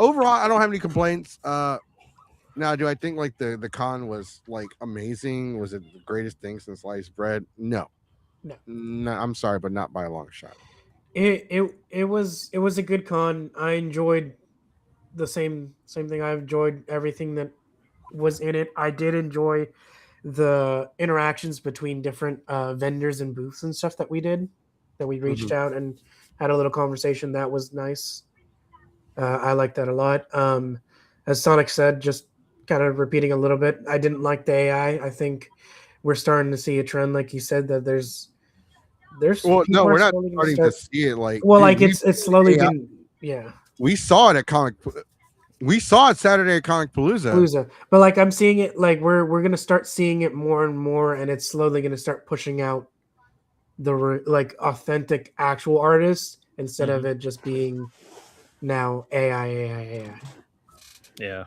overall, I don't have any complaints. Now, do I think like the con was like amazing? Was it the greatest thing since sliced bread? No. No, I'm sorry, but not by a long shot. It was a good con. I enjoyed the same thing. I enjoyed everything that was in it. I did enjoy the interactions between different vendors and booths and stuff that we did. That we reached out and had a little conversation. That was nice. I liked that a lot. As Sonic said, just kind of repeating a little bit. I didn't like the AI. I think we're starting to see a trend, like you said, that there's Well, no, people are we're not slowly gonna starting to see it. Like, well, dude, like it's slowly AI been yeah. we saw it at Comic. We saw it Saturday at Comic Palooza. But like I'm seeing it, like we're gonna start seeing it more and more, and it's slowly gonna start pushing out the like authentic actual artists instead of it just being now AI. Yeah.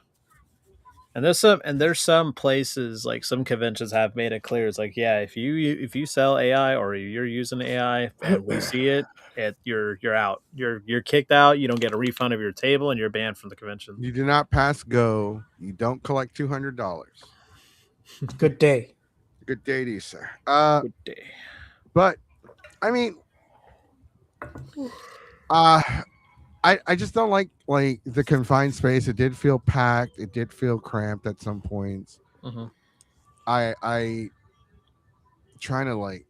And there's some places, like some conventions have made it clear. It's like, yeah, if you sell AI or you're using AI and we see it, you're out. You're kicked out. You don't get a refund of your table, and you're banned from the convention. You do not pass go. You don't collect $200. Good day. Good day to you, sir. Good day. But I mean, I just don't like the confined space. It did feel packed. It did feel cramped at some points. I trying to like.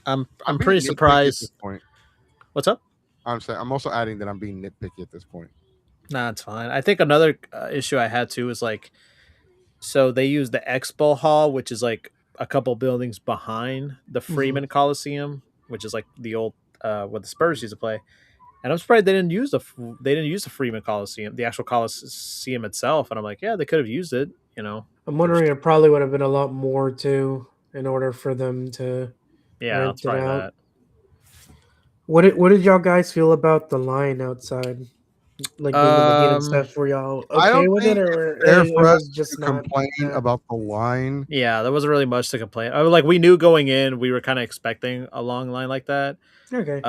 I'm being pretty nitpicky at surprised. this point. What's up? I'm saying I'm also adding that I'm being nitpicky at this point. Nah, it's fine. I think another issue I had too is like, so they use the Expo Hall, which is like a couple buildings behind the Freeman Coliseum, which is like the old where the Spurs used to play. And I'm surprised they didn't use the Freeman Coliseum, the actual Coliseum itself. And I'm like, yeah, they could have used it. You know, I'm wondering it probably would have been a lot more too in order for them to rent it out. That. What did y'all guys feel about the line outside? Like being in the gate and stuff, were y'all okay with it, or fair for us just to complain about the line? Yeah, there wasn't really much to complain. Like we knew going in, we were kind of expecting a long line like that. Okay.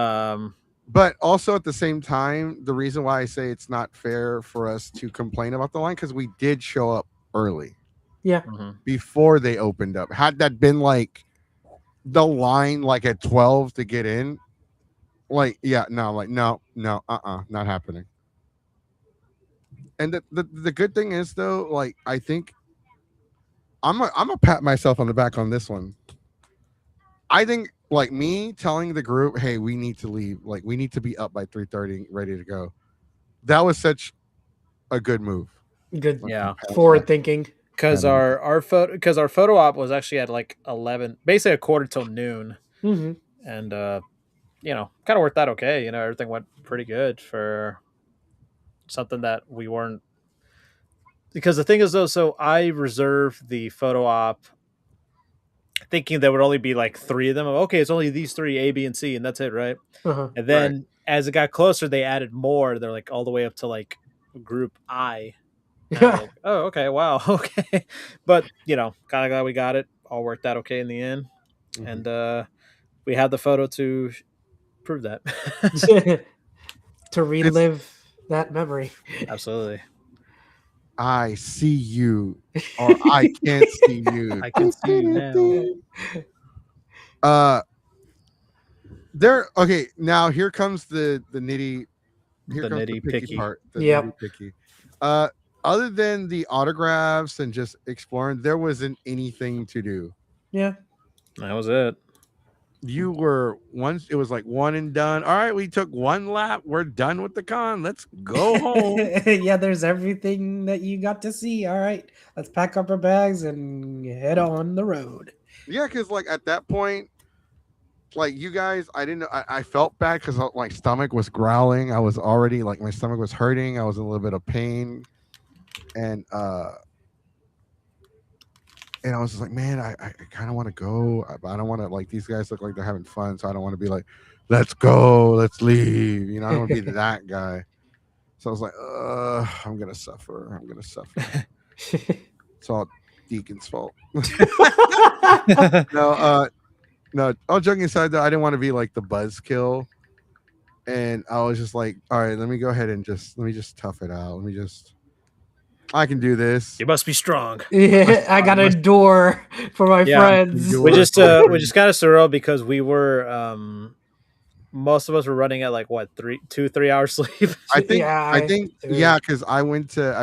But also at the same time, the reason why I say it's not fair for us to complain about the line because we did show up early. Yeah. Before they opened up. Had that been like the line like at 12 to get in, like no, not happening. And the good thing is though, like I think I'm a pat myself on the back on this one. I think like me telling the group, hey, we need to leave, like we need to be up by 3:30, ready to go. That was such a good move. Good, yeah, forward thinking. Because our photo op was actually at like 11, basically a quarter till noon, and you know, kind of worked out okay. You know, everything went pretty good for something that we weren't. Because the thing is though, so I reserved the photo op thinking there would only be like 3 of them. Okay, it's only these 3, A, B, and C, and that's it, right? And then as it got closer, they added more. They're like all the way up to like group I. Like, oh, okay, wow, okay. But you know, kind of glad we got it. All worked out okay in the end, and we had the photo to prove that. To relive that memory. Absolutely. I see you, or I can't see you. I can see you now. There. Okay, now here comes the nitty. Here the comes nitty the picky picky part. The nitty picky. Other than the autographs and just exploring, there wasn't anything to do. Yeah, that was it. You were once. It was like one and done. All right, we took 1 lap. We're done with the con. Let's go home. Yeah, there's everything that you got to see. All right, let's pack up our bags and head on the road. Yeah, because like at that point, like you guys, I didn't know. I felt bad because my stomach was growling. I was already like my stomach was hurting. I was in a little bit of pain, and I was just like, man, I kind of want to go, but I don't want to, like, these guys look like they're having fun, so I don't want to be like, let's go, let's leave. You know, I don't want to be that guy. So I was like, I'm gonna suffer. It's all Deacon's fault. No, all joking aside, though, I didn't want to be like the buzzkill. and I was just like, all right, let me go ahead and let me just tough it out. I can do this. You must be strong. Yeah, I got a door for my Yeah. friends. You We were just so we just kind of surreal because we were most of us were running at like what 3 hours sleep. I think Yeah, yeah, because I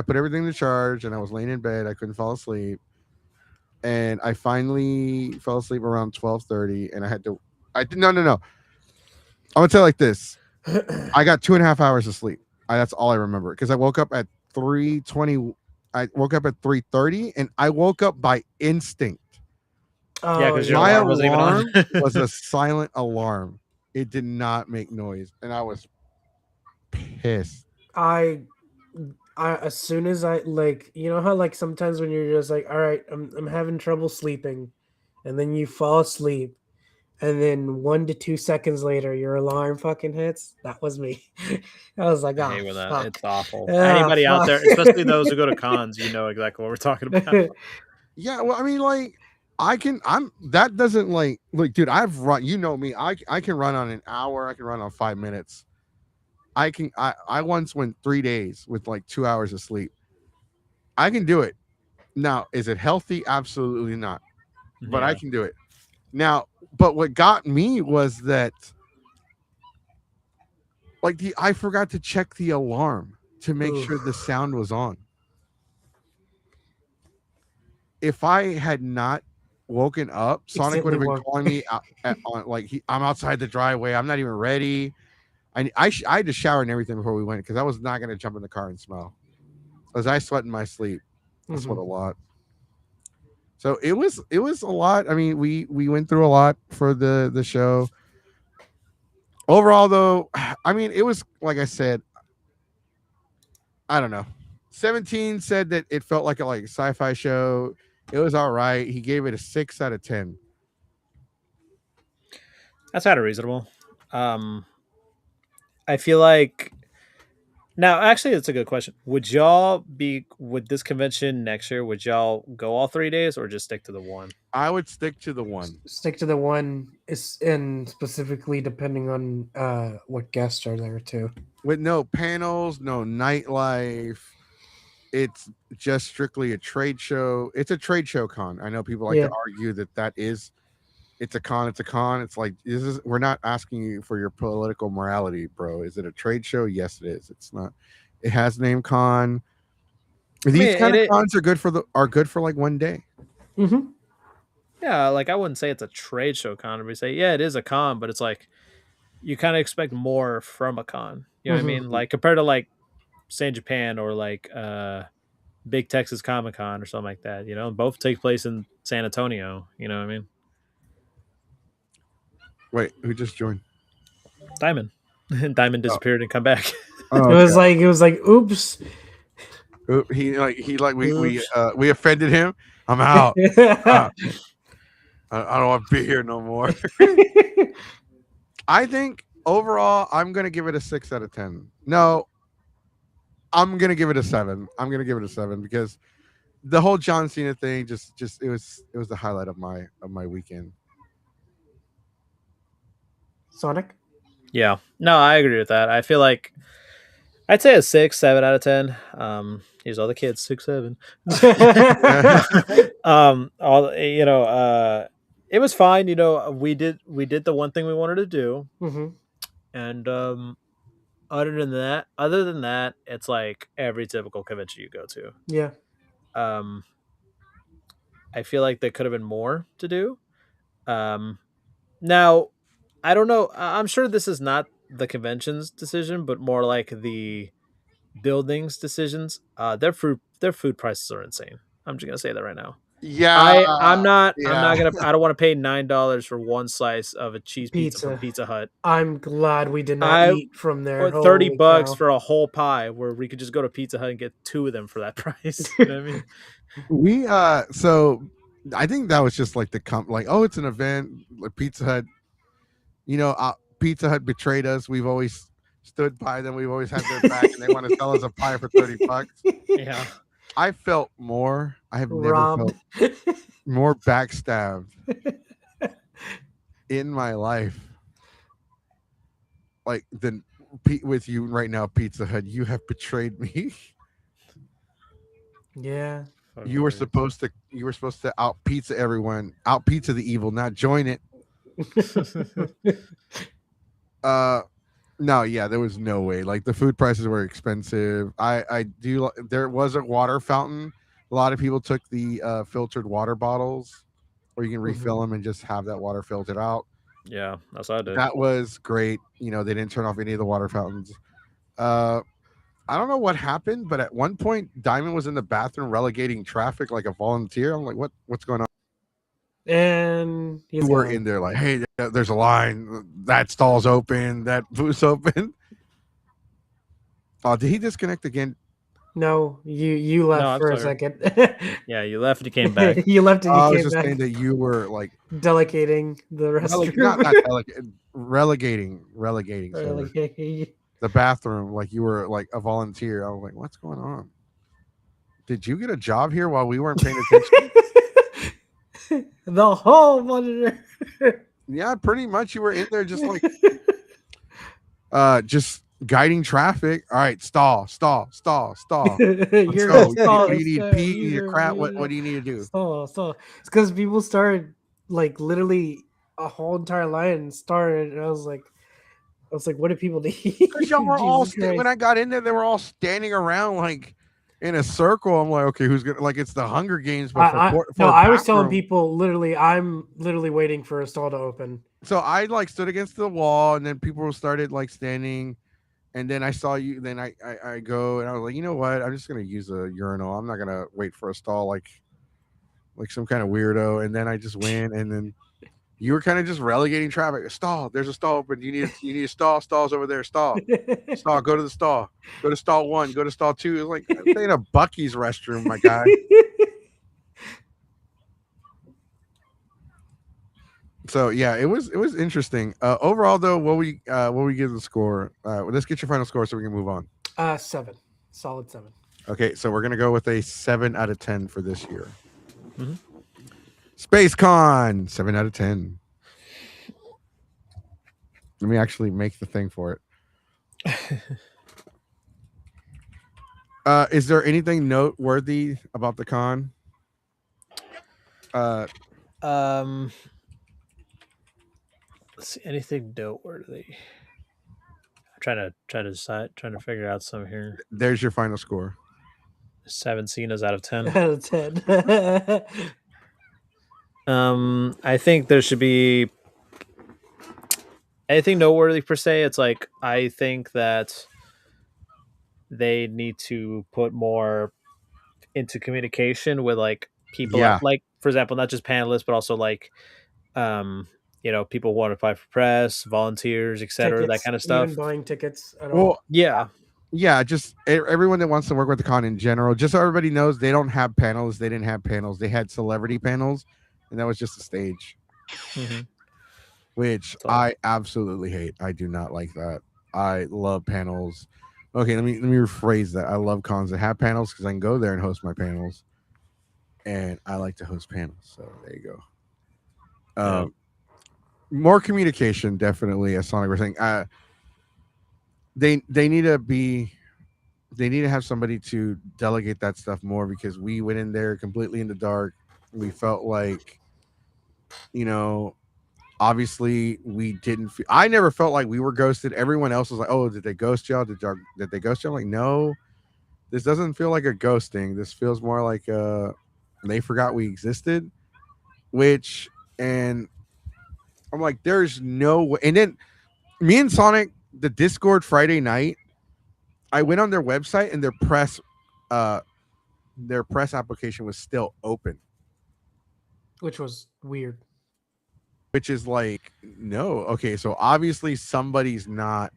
put everything to charge and I was laying in bed. I couldn't fall asleep, and I finally fell asleep around 12:30, and I had to. I did no. I'm gonna tell you like this. I got 2.5 hours of sleep. That's all I remember because I woke up at 3:20. I woke up at 3:30, and I woke up by instinct. Yeah, Oh, because your My alarm wasn't even on. alarm was a silent alarm. It did not make noise, and I was pissed. I as soon as I like, you know how like sometimes when you're just like, all right, I'm having trouble sleeping, and then you fall asleep, and then 1 to 2 seconds later your alarm fucking hits. That was me. I was like, I oh hate when that. fuck, It's awful. ah Anybody out fuck. there, especially those who go to cons, you know exactly what we're talking about. Yeah, well, I mean, like, I'm that doesn't like, dude. I've run. You know me. I can run on an hour. I can run on 5 minutes. I once went 3 days with like 2 hours of sleep. I can do it. Now, is it healthy? Absolutely not. But I Yeah. can do it. Now, but what got me was that like I forgot to check the alarm to make Oof. sure the sound was on. If I had not woken up, Sonic would Instantly have been woke. calling me on like I'm outside the driveway. I'm not even ready. I had to shower and everything before we went because I was not going to jump in the car and smell. As I sweat in my sleep, I sweat a Mhm. lot. So it was a lot. I mean, we went through a lot for the show. Overall, though, I mean, it was like I said. I don't know. 17 said that it felt like a sci-fi show. It was all right. He gave it a 6 out of 10. That's kind of reasonable. I feel like now actually it's a good question. Would y'all be with this convention next year? Would y'all go all 3 days or just stick to the one? I would stick to the one Stick to the one is, and specifically depending on what guests are there too. with no panels, no nightlife. It's just strictly a trade show. It's a trade show con. I know people like Yeah. to argue that is it's a con. It's a con. It's like we're not asking you for your political morality, bro. Is it a trade show? Yes, it is. It's not. It has name con. I mean, These kind of it cons are good for like one day. Mm-hmm. yeah, like I wouldn't say it's a trade show con. We say yeah, it is a con, but it's like you kind of expect more from a con. You know what I Mm-hmm. mean? Like compared to like say in Japan or like Big Texas Comic Con or something like that. You know, both take place in San Antonio. You know what I mean? Wait, who just joined? Diamond. Diamond disappeared and come back. Oh, It was okay. like, oops. He like Oops. we offended him. I'm out. Uh, I don't want to be here no more. I think overall, I'm gonna give it a 6 out of 10. No, I'm gonna give it a 7. I'm gonna give it a 7 because the whole John Cena thing just it was the highlight of my weekend. Sonic. Yeah. No, I agree with that. I feel like I'd say a 6, 7 out of 10. Here's all the kids, 6, 7. All it was fine. You know, we did the one thing we wanted to do, Mm-hmm. and other than that, it's like every typical convention you go to. Yeah. Um, I feel like there could have been more to do. Um, now, I don't know. I'm sure this is not the convention's decision, but more like the buildings decisions. Their food prices are insane. I'm just gonna say that right now. Yeah, I'm not yeah. gonna I don't want to pay $9 for one slice of a cheese pizza from Pizza. Pizza Hut. I'm glad we did not I eat from there. or 30 Holy bucks cow. for a whole pie where we could just go to Pizza Hut and get two of them for that price. You know what I mean? We so I think that was just like like, oh, it's an event like Pizza Hut. Pizza Hut betrayed us. We've always stood by them. We've always had their back, and they want to sell us a pie for 30 bucks. Yeah. I felt more. I have never Robbed. felt more backstabbed in my life. Like with you right now, Pizza Hut. You have betrayed me. Yeah. You were supposed to out pizza everyone, out pizza the evil, not join it. Uh no, yeah, there was no way. Like the food prices were expensive. There was a water fountain. A lot of people took the filtered water bottles where you can refill them and just have that water filtered out. Yeah, that's what I did. That was great. They didn't turn off any of the water fountains. Uh I don't know what happened, but at one point Diamond was in the bathroom relegating traffic like a volunteer. I'm like, what's going on? And he's You were gone. in there like, hey, there's a line. That stall's open. That booth's open. Oh, did he disconnect again? No, you left No, I'm for a sorry. second. Yeah, you left and you came back. You left and you I was came just back. saying that you were like Delegating the restroom. not relegating sorry. The bathroom, like you were like a volunteer. I was like, what's going on? Did you get a job here while we weren't paying attention? The whole monitor. Yeah, pretty much. You were in there just like just guiding traffic. All right, stall. Let's You're go. stall. What do you need? Pee? You need a crap? What do you need to do? Stall. It's because people started like literally a whole entire line started, and I was like, what do people need? Because y'all were all Jesus Christ. when I got in there, they were all standing around like in a circle. I'm like, okay, who's gonna like it's the Hunger Games, but I was telling people literally, I'm literally waiting for a stall to open. So I like stood against the wall, and then people started like standing, and then I saw you. Then I go, and I was like, you know what? I'm just gonna use a urinal. I'm not gonna wait for a stall like some kind of weirdo. And then I just went, and then you were kind of just relegating traffic. Stall. There's a stall open. You need a stall. Stall's over there. Stall. Go to the stall. Go to stall 1. Go to stall 2. It's like I'm in a Bucky's restroom, my guy. So yeah, it was interesting. Overall, though, what we give the score? Let's get your final score so we can move on. 7, solid 7. Okay, so we're gonna go with a 7 out of 10 for this year. Mm-hmm. SPACECON 7 out of 10. Let me actually make the thing for it. Is there anything noteworthy about the con? Let's see, anything noteworthy? I'm trying to figure out some here. There's your final score. 7 Cenas out of 10. Out of 10. I think there should be anything noteworthy per se. It's like I think that they need to put more into communication with like people, like for example, not just panelists, but also like people who want to apply for press, volunteers, etc., that kind of stuff. Even buying tickets at all. Yeah, just everyone that wants to work with the con in general. Just so everybody knows, they don't have panels. They didn't have panels. They had celebrity panels, and that was just a stage, which I absolutely hate. I do not like that. I love panels. Okay, let me rephrase that. I love cons that have panels because I can go there and host my panels, and I like to host panels. So there you go. More communication, definitely. As Sonic was saying, they need to have somebody to delegate that stuff more, because we went in there completely in the dark. We felt like, obviously we didn't I never felt like we were ghosted. Everyone else was like, oh, did they ghost y'all? Did they ghost y'all? I'm like, no, this doesn't feel like a ghosting. This feels more like they forgot we existed, and I'm like, there's no way. And then me and Sonic, the Discord Friday night, I went on their website and their press application was still open, which was weird. Which is like, no, okay, so obviously somebody's not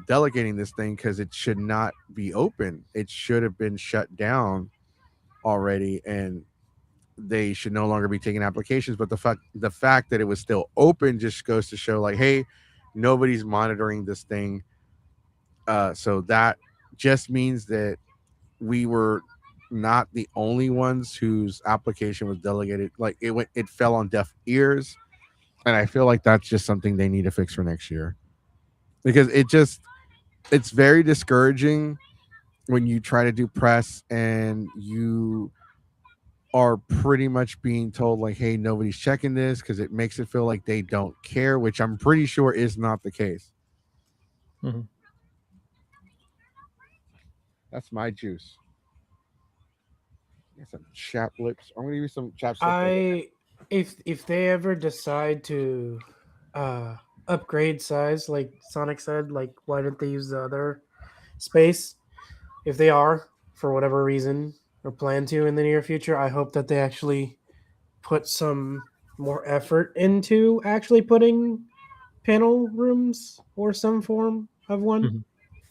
delegating this thing, because it should not be open. It should have been shut down already, and they should no longer be taking applications. But the fact that it was still open just goes to show, like, hey, nobody's monitoring this thing. So that just means that we were not the only ones whose application was delegated. Like it fell on deaf ears, and I feel like that's just something they need to fix for next year. because it's very discouraging when you try to do press and you are pretty much being told like, hey, nobody's checking this, because it makes it feel like they don't care, which I'm pretty sure is not the case. Mm-hmm. That's my juice. Get some chap lips. I'm gonna give you some chapstick. If they ever decide to upgrade size, like Sonic said, like why didn't they use the other space? If they are, for whatever reason, or plan to in the near future, I hope that they actually put some more effort into actually putting panel rooms or some form of one. Mm-hmm.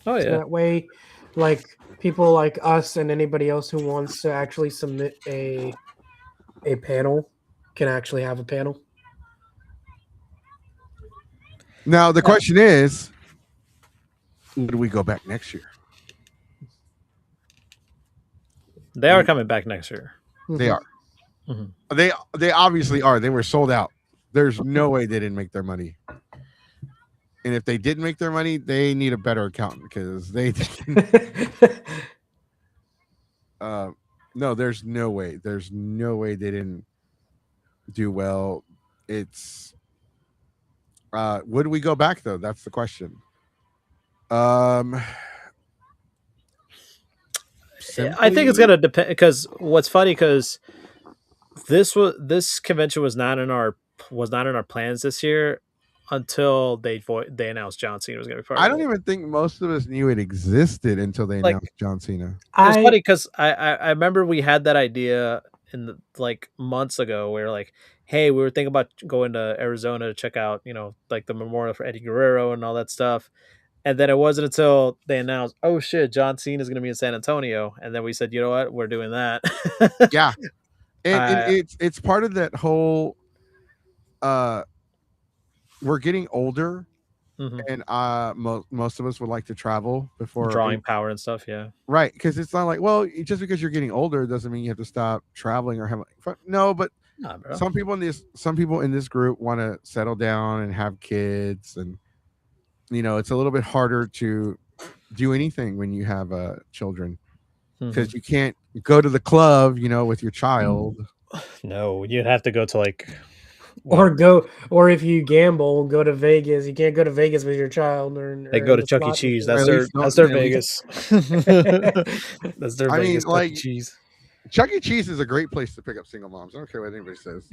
Oh So yeah. that way, like people like us and anybody else who wants to actually submit a panel can actually have a panel. Now the question is, would we go back next year? They are coming back next year. They are. Mm-hmm. They obviously are. They were sold out. There's no way they didn't make their money. And if they didn't make their money, they need a better accountant, because they didn't. No, there's no way. There's no way they didn't do well. It's would we go back though? That's the question. I think it's gonna depend, because what's funny, because this convention was not in our plans this year until they announced John Cena was gonna be part of it. I don't even think most of us knew it existed until they announced John Cena. It's funny because I remember we had that idea in the, like months ago, where like, hey, we were thinking about going to Arizona to check out, like the memorial for Eddie Guerrero and all that stuff. And then it wasn't until they announced, oh shit, John Cena is going to be in San Antonio. And then we said, you know what, we're doing that. Yeah. And it's part of that whole, we're getting older. Mm-hmm. And most of us would like to travel before drawing power and stuff. Yeah. Right. Because it's not like, well, just because you're getting older doesn't mean you have to stop traveling or having fun. No, but some people in this group want to settle down and have kids, and it's a little bit harder to do anything when you have children, because you can't go to the club, with your child. No, you'd have to go to like, or if you gamble, go to Vegas. You can't go to Vegas with your child, or they go to Chuck E. Cheese. That's their Vegas. That's their Vegas. Chuck E. Cheese. Chuck E. Cheese is a great place to pick up single moms. I don't care what anybody says.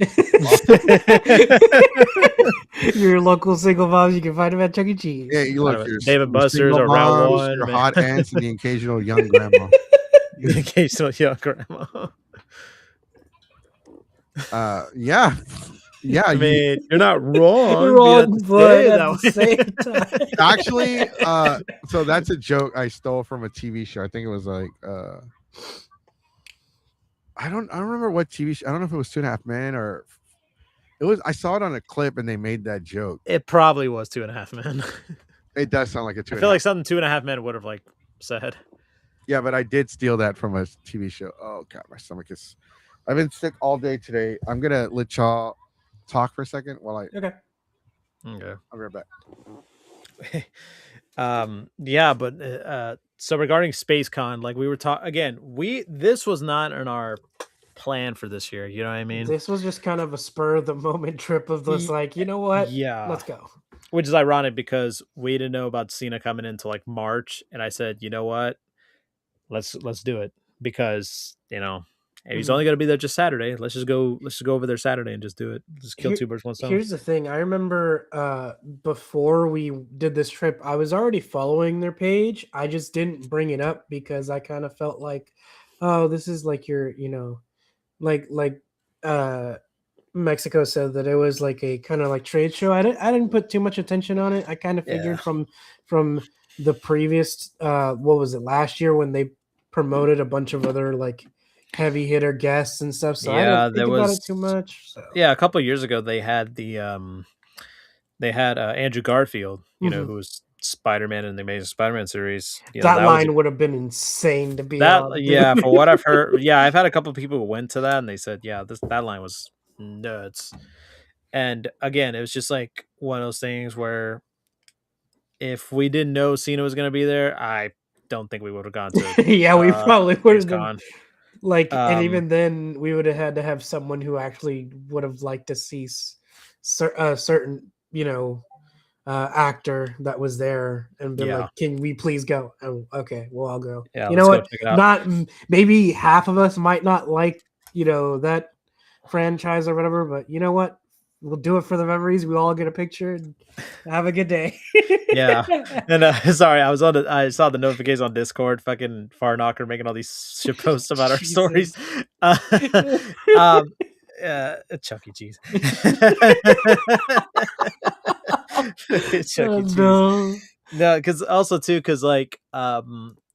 Your local single moms, you can find them at Chuck E. Cheese. Yeah, you look. David Buster's or Round One. Your hot aunts and the occasional young grandma. The occasional young grandma. Yeah. Yeah, I mean, you're not wrong. You're wrong, but at the same time. Actually, so that's a joke I stole from a TV show. I think it was like I don't remember what TV show. I don't know if it was 2.5 Men or it was. I saw it on a clip and they made that joke. It probably was 2.5 Men. It does sound like a 2.5. I feel like something 2.5 Men would have like said. Yeah, but I did steal that from a TV show. Oh god, my stomach is. I've been sick all day today. I'm gonna let y'all talk for a second while I. Okay. I'll be right back. Yeah, but so regarding SPACECON, like we were talking again, this was not in our plan for this year. You know what I mean? This was just kind of a spur of the moment trip of this, like, you know what? Yeah, let's go. Which is ironic because we didn't know about Cena coming into like March, and I said, you know what, let's do it, because he's only going to be there just Saturday. Let's just go over there Saturday and just do it. Just kill two birds, one stone. Here's the thing. I remember before we did this trip, I was already following their page. I just didn't bring it up because I kind of felt like, oh, this is like your, like Mexico said that it was like a kind of like trade show. I didn't put too much attention on it. I kind of figured from the previous, what was it, last year when they promoted a bunch of other like heavy hitter guests and stuff. So I didn't think about it too much. So. Yeah, a couple of years ago they had Andrew Garfield, who was Spider-Man in the Amazing Spider-Man series. That line would have been insane to be on. Yeah, for what I've heard. Yeah, I've had a couple of people who went to that and they said, yeah, that line was nuts. And again, it was just like one of those things where if we didn't know Cena was going to be there, I don't think we would have gone to Yeah, we probably would have been SpaceCon. like, and even then, we would have had to have someone who actually would have liked to see a certain, actor that was there and been Yeah. like, "Can we please go?" Oh, okay, well, I'll go. Yeah, You know let's go what? check it out. Not maybe half of us might not like, that franchise or whatever, but you know what? We'll do it for the memories. We all get a picture and have a good day. Yeah. And sorry, I saw the notification on Discord, fucking Far Knocker making all these shit posts about our stories. Chuck E. Cheese. Chuck E. Cheese. No, because like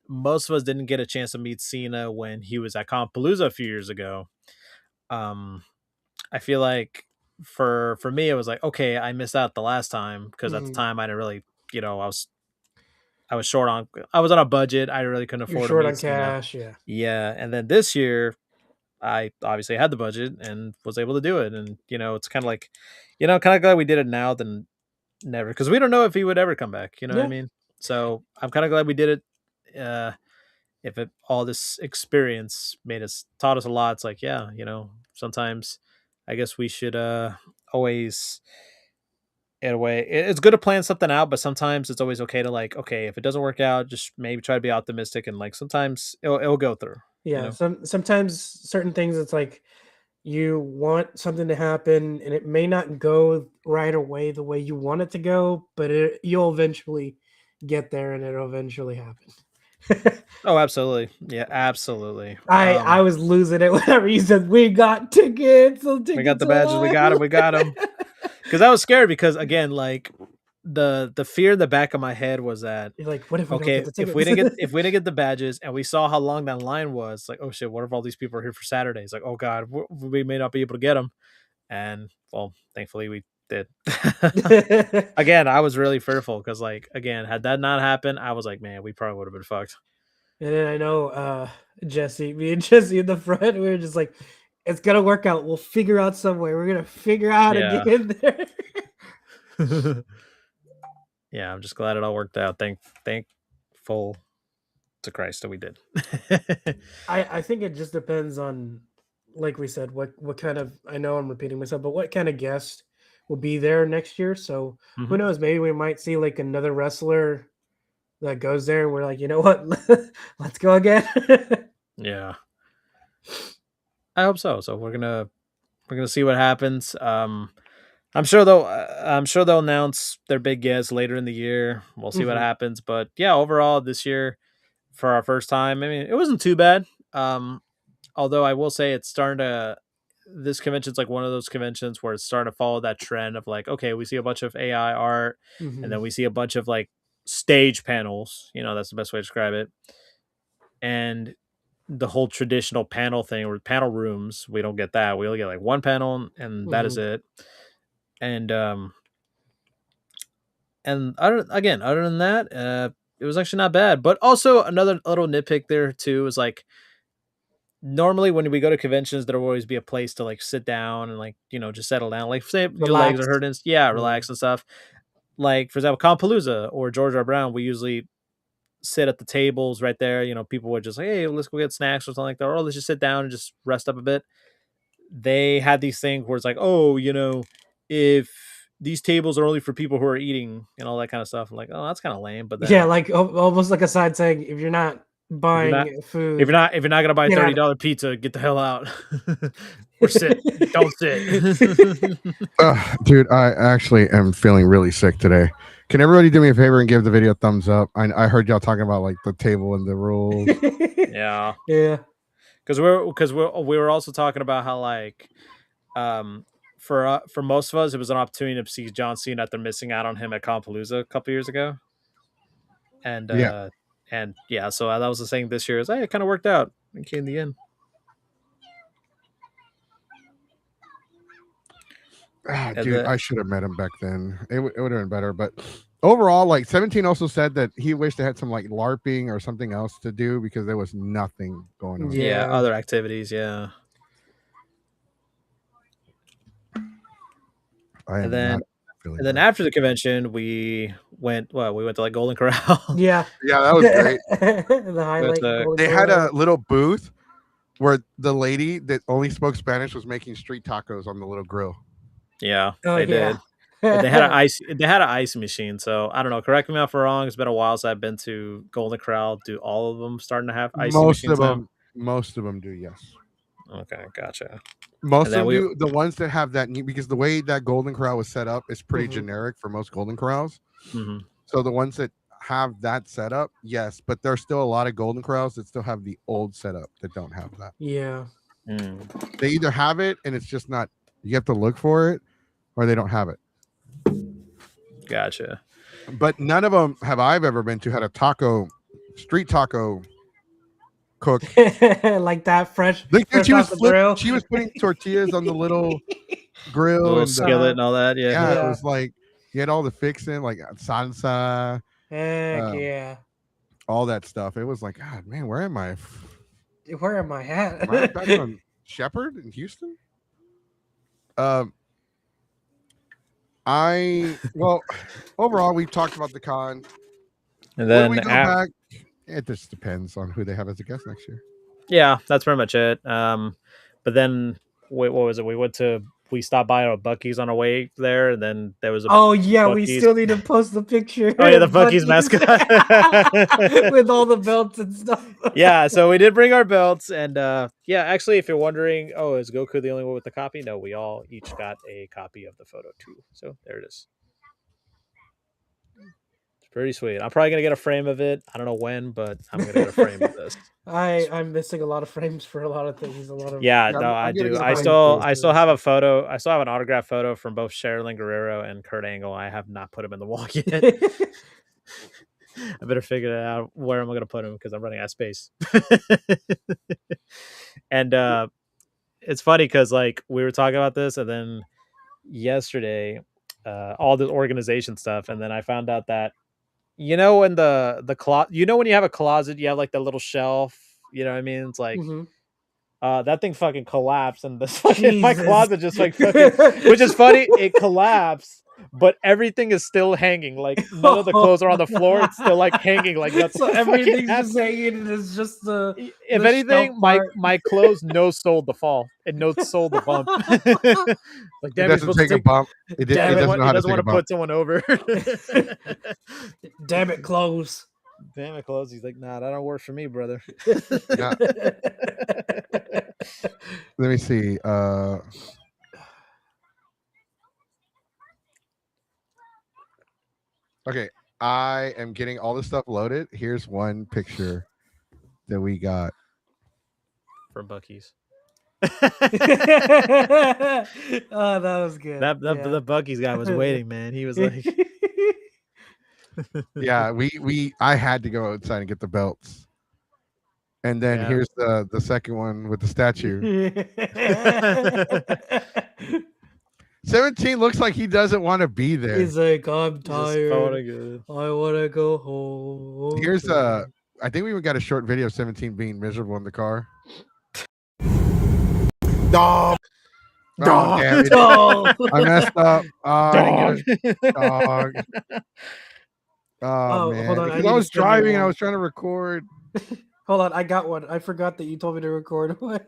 most of us didn't get a chance to meet Cena when he was at Compalooza a few years ago. I feel like for me it was like, okay, I missed out the last time because at the time I didn't really, I was on a budget. I really couldn't you're afford to short on meet Cena. cash. Yeah. Yeah, and then this year I obviously had the budget and was able to do it, and it's kind of like, kind of glad we did it now than never, because we don't know if he would ever come back. You know what I mean? So I'm kind of glad we did it. All this experience taught us a lot. It's like, yeah, sometimes I guess we should always, in a way, it's good to plan something out, but sometimes it's always okay to, like, okay, if it doesn't work out, just maybe try to be optimistic, and like sometimes it'll go through. Yeah. Sometimes certain things, it's like you want something to happen and it may not go right away the way you want it to go, but you'll eventually get there and it'll eventually happen. Oh, absolutely. Yeah, absolutely. I was losing it whenever you said we got tickets. We got the badges. We got them. Because I was scared, because again, like the fear in the back of my head was that, You're like, what if we don't okay, get the tickets? if we didn't get the badges and we saw how long that line was, like, oh shit, what if all these people are here for Saturdays? Like, oh god, we may not be able to get them. And well, thankfully we did. Again, I was really fearful because, like, again, had that not happened, I was like, man, we probably would have been fucked. And then I know me and Jesse in the front, we were just like, it's gonna work out. We'll figure out some way. We're gonna figure out how to get in there. Yeah, I'm just glad it all worked out. Thankful to Christ that we did. I think it just depends on, like we said, what kind of, I know I'm repeating myself, but what kind of guest will be there next year. So who knows? Maybe we might see like another wrestler that goes there and we're like, you know what? Let's go again. Yeah. I hope so. So we're gonna see what happens. I'm sure they'll announce their big guests later in the year. We'll see what happens. But yeah, overall this year, for our first time, I mean, it wasn't too bad. Although I will say this convention's like one of those conventions where it's starting to follow that trend of like, okay, we see a bunch of AI art, and then we see a bunch of like stage panels. That's the best way to describe it. And the whole traditional panel thing, or panel rooms, we don't get that. We only get like one panel, and that is it. And other than that, it was actually not bad. But also another little nitpick there too is like, normally when we go to conventions, there'll always be a place to like sit down and like, just settle down. Like, say your legs are hurting, relax and stuff. Like, for example, Compalooza or George R. Brown, we usually sit at the tables right there. People would just like, hey, let's go get snacks or something like that, or let's just sit down and just rest up a bit. They had these things where it's like, oh, if these tables are only for people who are eating and all that kind of stuff. I'm like, oh, that's kind of lame. But then, yeah, like almost like a side saying, if you're not buying food, if you're not gonna buy $30 pizza, get the hell out. Or sit. Don't sit. Dude, I actually am feeling really sick today. Can everybody do me a favor and give the video a thumbs up? I heard y'all talking about like the table and the rules. Yeah. Because we were also talking about how, like, for most of us, it was an opportunity to see John Cena after missing out on him at Compalooza a couple years ago. And so that was the thing this year is, hey, it kind of worked out in the end. Dude, I should have met him back then. It would have been better. But overall, like 17 also said that he wished they had some like LARPing or something else to do because there was nothing going on. Yeah, other activities. Yeah. I am not feeling. And then bad. after the convention, we went to like Golden Corral. Yeah. Yeah, that was great. The highlight. Golden They had a Corral. little booth where the lady that only spoke Spanish was making street tacos on the little grill. Yeah, Oh, they yeah. did. And they had an ice. They had an ice machine. So I don't know. Correct me if I'm wrong. It's been a while since I've been to Golden Corral. Do all of them starting to have icy machines now? Most of them do. Yes. Okay, gotcha. Most And of then them do. The ones that have that because the way that Golden Corral was set up is pretty Mhm. generic for most Golden Corrals. Mhm. So the ones that have that setup, yes, but there's still a lot of Golden Corrals that still have the old setup that don't have that. Yeah. Mm. They either have it and it's just not. You have to look for it, or they don't have it. Gotcha. But none of them have I've ever been to had a street taco cook. Like that fresh. Look, fresh she off was the grill. she was putting tortillas on the little grill Little and skillet and all that. Yeah. yeah, Yeah. it was like you had all the fixing, like salsa, Heck yeah. all that stuff. It was like, God, man, where am I? Where am I at? Am I back on Shepherd in Houston? Overall, we've talked about the con. And When then we go back, it just depends on who they have as a guest next year. yeah, that's pretty much it. But then what was it? We stopped by a Buc-ee's on our way there, and then there was a Oh yeah, we Buc-ee's. still need to post the picture. Oh yeah, the of Buc-ee's Buc-ee's mascot with all the belts and stuff. Yeah, so we did bring our belts, and yeah, actually, if you're wondering, oh, is Goku the only one with the copy? No, we all each got a copy of the photo too. So there it is. It's pretty sweet. I'm probably gonna get a frame of it. I don't know when, but I'm gonna get a frame of this. I'm missing a lot of frames for a lot of things. A lot of Yeah, Yeah, no, I'm I gonna do. get a I frame still, too. I still have a photo. I still have an autographed photo from both Sherilyn Guerrero and Kurt Angle. I have not put him in the wall yet. I better figure out where am I going to put him because I'm running out of space. And it's funny because like we were talking about this, and then yesterday, all the organization stuff, and then I found out that when the closet, when you have a closet, you have like the little shelf. You know what I mean? It's like. Mhm. That thing fucking collapsed, and this fucking my Jesus. closet just like fucking, which is funny. It collapsed, but everything is still hanging. Like none of the clothes are on the floor. It's still like hanging. Like nothing. So everything's fucking just hanging, and it's just the. If the anything, shelf my part. my clothes no sold the fall and no sold the bump. Like It damn, you're doesn't supposed to take a take. bump. It Damn, doesn't know how to doesn't take want a to bump. put someone over. Damn it, clothes. Damn it, clothes. He's like, nah, that don't work for me, brother. Yeah. Let me see. Okay, I am getting all this stuff loaded. Here's one picture that we got. From Buc-ee's. Oh, that was good. The Buc-ee's guy was waiting, man. He was like, Yeah, I had to go outside and get the belts. And then Yeah. here's the second one with the statue. 17 looks like he doesn't want to be there. He's like, I'm just tired. phoning it. I want to go home. Here's I think we even got a short video of 17 being miserable in the car. Dog. Oh, damn it. Oh. I messed up. Dog. Dog. Oh, man. hold on, I Because need I to was send you driving and I one. was trying to record. Hold on, I got one. I forgot that you told me to record one.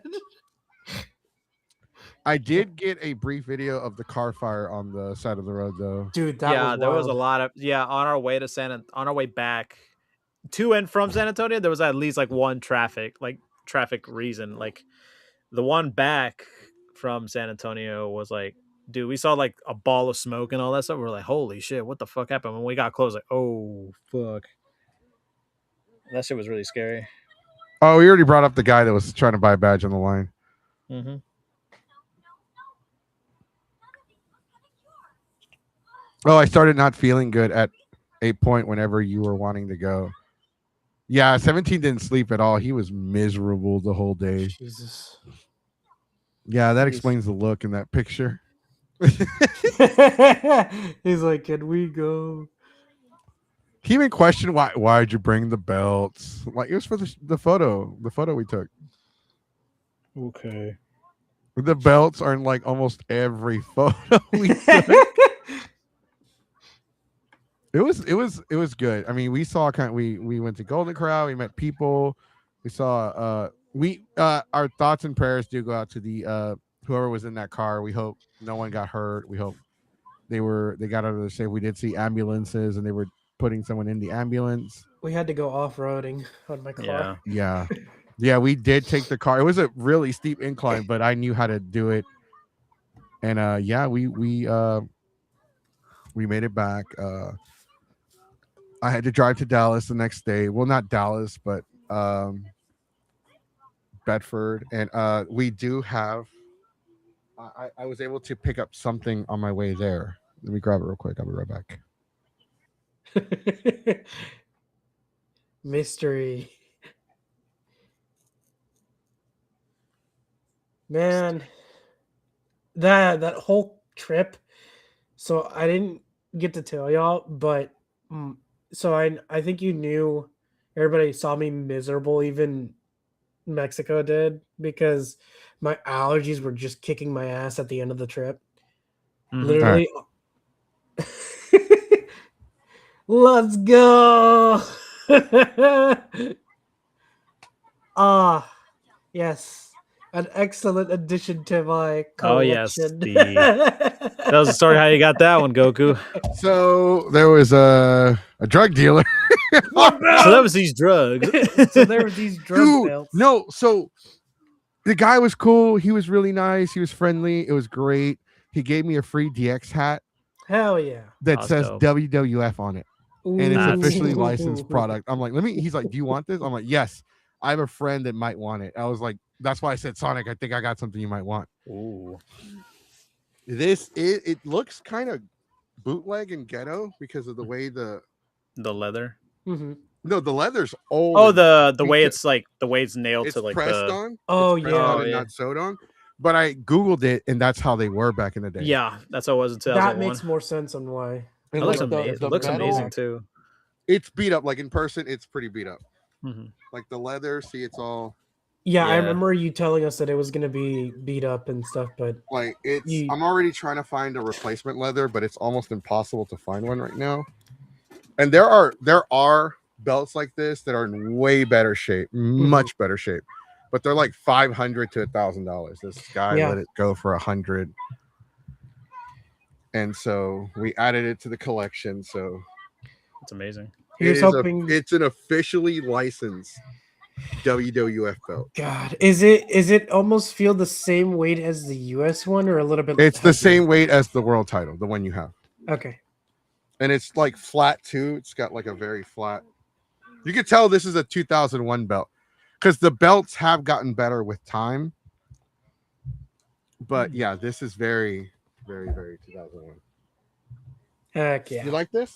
I did get a brief video of the car fire on the side of the road, though. Dude, that was There was a wild. lot of on our way to on our way back to and from San Antonio. There was at least like one traffic reason. Like the one back from San Antonio was like, dude, we saw like a ball of smoke and all that stuff. We were like, holy shit, what the fuck happened? When we got close, like, oh fuck, that shit was really scary. Oh, we already brought up the guy that was trying to buy a badge on the line. Mm-hmm. Oh, I started not feeling good at 8 point whenever you were wanting to go. Yeah, 17 didn't sleep at all. He was miserable the whole day. Jesus. Yeah, that explains the look in that picture. He's like, can we go? He even questioned why'd you bring the belts? Like it was for the photo we took. Okay. The belts are in like almost every photo we took. It was good. I mean, we saw we went to Golden Corral, we met people, we saw our thoughts and prayers do go out to the whoever was in that car. We hope no one got hurt. We hope they got out of the safe. We did see ambulances and they were putting someone in the ambulance. We had to go off-roading on my car. Yeah. Yeah, we did take the car. It was a really steep incline, but I knew how to do it. And we made it back. I had to drive to Dallas the next day. Well, not Dallas, but Bedford. And we do have I was able to pick up something on my way there. Let me grab it real quick. I'll be right back. Mystery. Man, that whole trip. So I didn't get to tell y'all, but so I think you knew everybody saw me miserable, even Mexico did, because my allergies were just kicking my ass at the end of the trip. Mhm. Literally. Let's go. Yes. An excellent addition to my collection. Oh, yes, that was the story how you got that one, Goku. So there was a drug dealer. So that was these drugs. So there were these drug Dude, belts. no, so the guy was cool. He was really nice. He was friendly. It was great. He gave me a free DX hat Hell yeah. that says dope. WWF on it. And it's Nice. officially licensed product. I'm like, he's like, do you want this? I'm like, yes. I have a friend that might want it. I was like, that's why I said, Sonic, I think I got something you might want. Ooh. It looks kind of bootleg and ghetto because of the way the leather. Mm-hmm. No, the leather's old. Oh, the way it's like the way it's nailed it's to like pressed the. on. Oh It's pressed yeah. on and not sewed on. But I googled it, and that's how they were back in the day. Yeah, that's how it was in That 2001. makes more sense on why. And It looks, like it looks metal, amazing too. It's beat up. Like in person, it's pretty beat up. Mm-hmm. Like the leather, see, it's all Yeah, I Yeah. remember you telling us that it was gonna be beat up and stuff, but like it's. I'm already trying to find a replacement leather, but it's almost impossible to find one right now. And there are belts like this that are in way better shape, much better shape, but they're like $500 to $1,000. This guy let it go for $100, and so we added it to the collection. So it's amazing. It's an officially licensed WWF belt. God, is it almost feel the same weight as the US one, or a little bit? It's the same weight as the world title, the one you have. Okay. And it's like flat too. It's got like a very flat. You can tell this is a 2001 belt because the belts have gotten better with time. But yeah, this is very, very, very 2001. Heck yeah. You like this?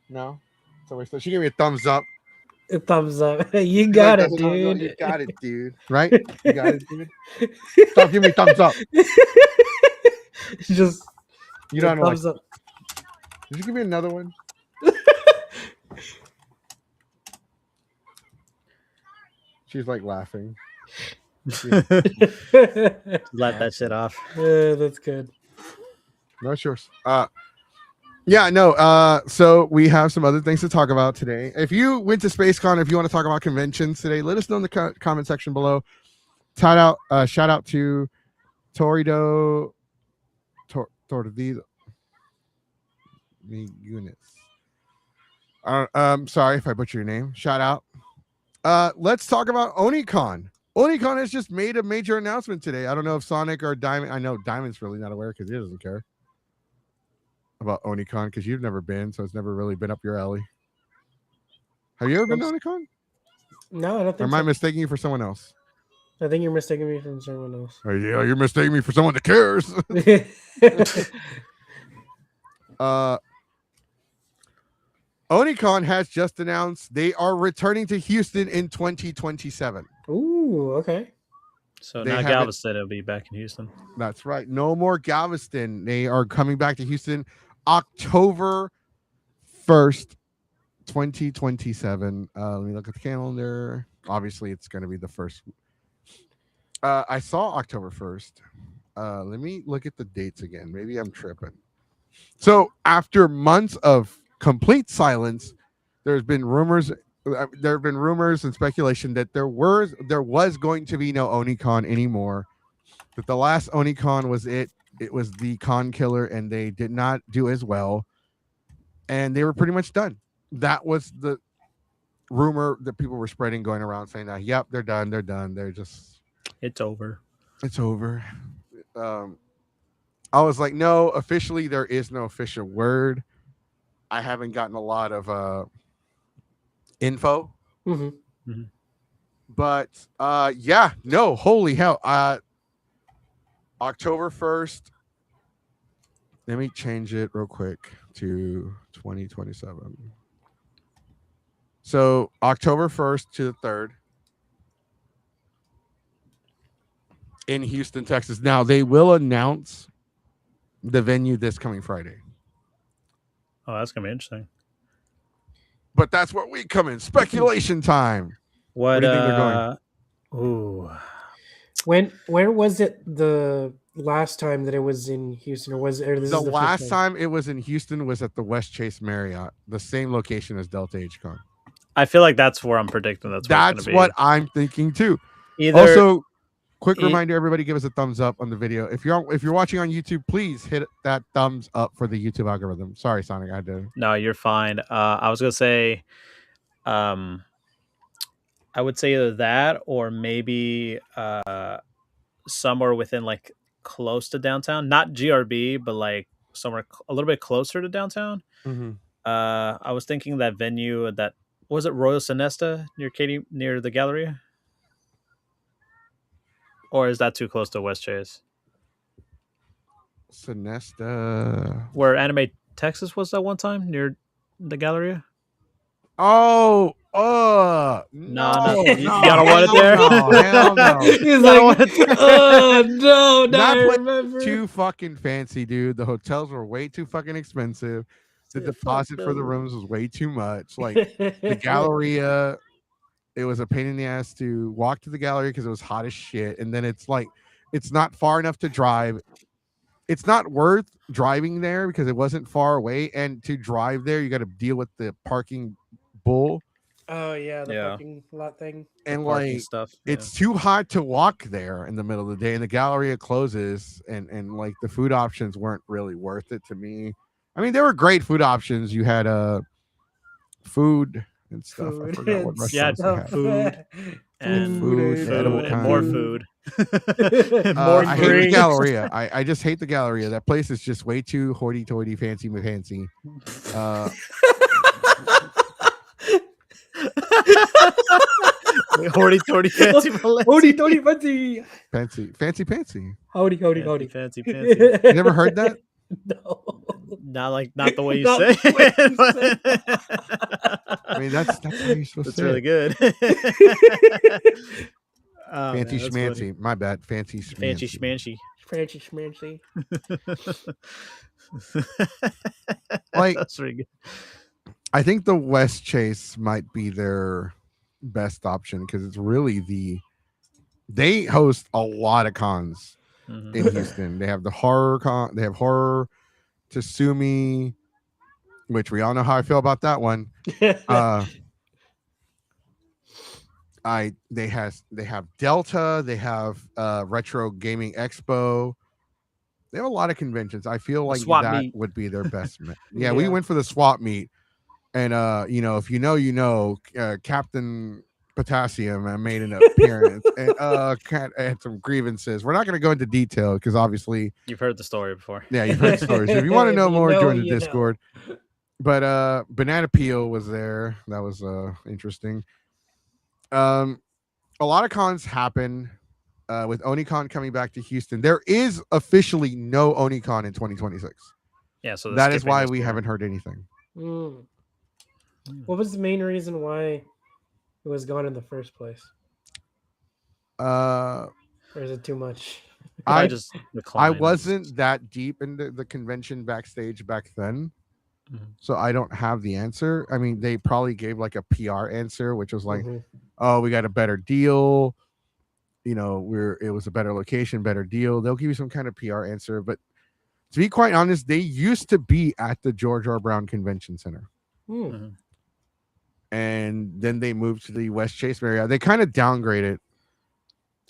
No. So she gave me a thumbs up. A thumbs up. You got it, dude. You got it, dude. Right? You got it, dude. Stop giving me thumbs up. Just you don't know. Thumbs up. Did you give me another one? She's like laughing. Let that shit off. That's good. No, it's yours. Yeah, no. So we have some other things to talk about today. If you went to SPACECON, if you want to talk about conventions today, let us know in the comment section below. Shout out to Torido Tordido Units. Sorry if I butcher your name. Shout out. Let's talk about Onicon. Onicon has just made a major announcement today. I don't know if Sonic or Diamond. I know Diamond's really not aware because he doesn't care about Onicon because you've never been, so it's never really been up your alley. Have you ever been to Onicon? No, I don't think. Or am I mistaking you for someone else? I think you're mistaking me for someone else. Oh yeah, you're mistaking me for someone that cares. Onicon has just announced they are returning to Houston in 2027. Ooh, okay. So now Galveston will be back in Houston. That's right. No more Galveston. They are coming back to Houston October 1st, 2027. Let me look at the calendar. Obviously, it's going to be the first. I saw October 1st. Let me look at the dates again. Maybe I'm tripping. So after months of complete silence, there's been rumors. There have been rumors and speculation that there was going to be no Onicon anymore. That the last Onicon was it. It was the con killer, and they did not do as well, and they were pretty much done. That was the rumor that people were spreading, going around saying that, yep, they're done. They're done. They're just, It's over. it's over. Um, I was like, no, officially, there is no official word. I haven't gotten a lot of info, Mm-hmm. but yeah, no, holy hell. October 1st. Let me change it real quick to 2027. So October 1st to the 3rd in Houston, Texas. Now they will announce the venue this coming Friday. Oh, that's gonna be interesting. But that's where we come in. Speculation time. What do you think they're going? Ooh. Where was it the last time that it was in Houston, or was it? Or this The is the last first time? time it was in Houston was at the West Chase Marriott, the same location as Delta HCon. I feel like that's where I'm predicting that's That's gonna be. what I'm thinking too. Either Also, quick e- reminder, everybody give us a thumbs up on the video. If you're watching on YouTube, please hit that thumbs up for the YouTube algorithm. Sorry, Sonic, I had to. no, you're fine. I was gonna say, I would say either that or maybe somewhere within like close to downtown, not GRB, but like somewhere a little bit closer to downtown. I was thinking that venue that was it Royal Sinesta near the Galleria, or is that too close to West Chase? Sinesta. Where Anime Texas was that one time near the Galleria? Oh, No, no, you don't want it there? No, hell no. He's don't like, want it there. oh no, now That I place remember. too fucking fancy, dude. The hotels were way too fucking expensive. The deposit for the rooms was way too much. Like the Galleria, it was a pain in the ass to walk to the Galleria because it was hot as shit. And then it's like, it's not far enough to drive. It's not worth driving there because it wasn't far away. And to drive there, you got to deal with the parking bull. Oh yeah, the Yeah. parking lot thing. And Parking like, stuff. it's too hot to walk there in the middle of the day, and the Galleria closes, and like the food options weren't really worth it to me. I mean, there were great food options. You had food and stuff. I forgot what restaurants they had. Food and Food, edible and more kind. food. More I hate the drinks. Galleria. I just hate the Galleria. That place is just way too hoity-toity, fancy. Hoity-toity fancy Howdy, howdy, fancy. Fancy. Howdy. fancy. You never heard that? No. Not the way you Not say the way you it. I mean, that's how you're supposed to That's say really it. good. Oh, Fancy man, that's funny. schmancy. My bad. Fancy Fancy schmancy. schmancy. Like, that's really good. I think the West Chase might be their best option because it's really they host a lot of cons Mhm. in Houston. They have the horror con, they have horror Tasumi, which we all know how I feel about that one. They have Delta, they have Retro Gaming Expo. They have a lot of conventions. I feel like swap that meet. would be their best. We Yeah. went for the swap meet, and if Captain Potassium made an appearance and had some grievances. We're not going to go into detail because obviously You've heard the story before. yeah, you've heard stories. If you want to know If you more, know, join the you know. Discord. But Banana Peel was there. That was interesting. A lot of cons happen with Onicon coming back to Houston. There is officially no Onicon in 2026. Yeah, so That is why we haven't heard anything. Mm. What was the main reason why it was gone in the first place? Or is it too much? I wasn't that deep into the convention backstage back then. So I don't have the answer. I mean, they probably gave like a PR answer, which was like, oh, we got a better deal. It was a better location, better deal. They'll give you some kind of PR answer, but to be quite honest, they used to be at the George R. Brown Convention Center. Mhm. And then they moved to the West Chase area. They kind of downgraded.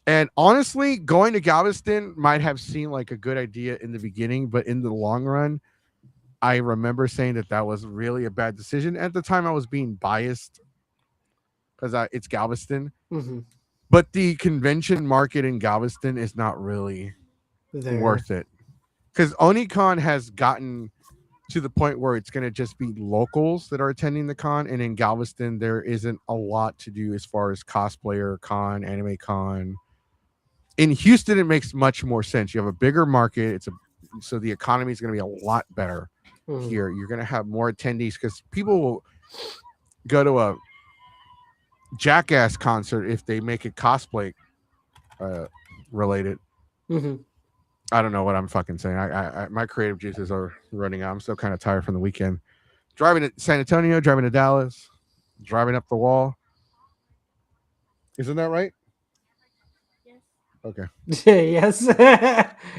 And honestly, going to Galveston might have seemed like a good idea in the beginning, but in the long run, I remember saying that was really a bad decision. At the time, I was being biased because it's Galveston. But the convention market in Galveston is not really worth it. Because Onicon has gotten to the point where it's going to just be locals that are attending the con, and in Galveston there isn't a lot to do as far as cosplayer con, anime con. In Houston it makes much more sense. You have a bigger market, so the economy is going to be a lot better here. You're going to have more attendees because people will go to a Jackass concert if they make it cosplay related. I don't know what I'm fucking saying. I my creative juices are running out. I'm still kind of tired from the weekend. Driving to San Antonio, driving to Dallas, driving up the wall. Isn't that right? Yes. Okay. Yes.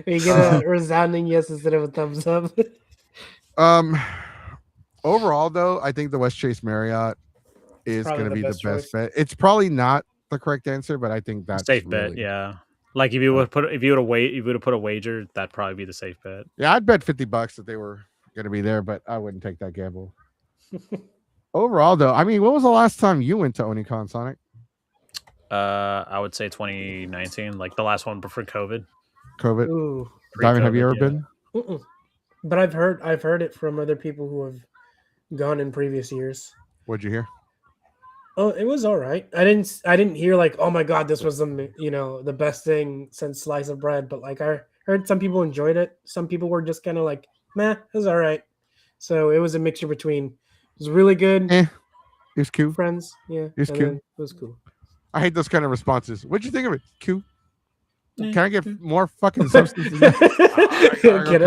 We get a resounding yes instead of a thumbs up. Overall, though, I think the West Chase Marriott is going to be the best choice. bet. It's probably not the correct answer, but I think that's safe really... bet. Yeah. Like if you would put a wager, that'd probably be the safe bet. Yeah, I'd bet $50 that they were going to be there, but I wouldn't take that gamble. Overall, though, I mean, when was the last time you went to Onicon, Sonic? I would say 2019, like the last one before COVID. COVID. Ooh. Diamond, have you ever been? But I've heard it from other people who have gone in previous years. What'd you hear? Oh, it was all right. I didn't hear like, oh my god, this was the best thing since sliced bread. But like I heard some people enjoyed it. Some people were just kind of like, meh, it was all right. So it was a mixture between it was really good. It was cool. Friends, yeah, it was cool. It was cool. I hate those kind of responses. What'd you think of it? Cool. Can I get more fucking substance? Can I get?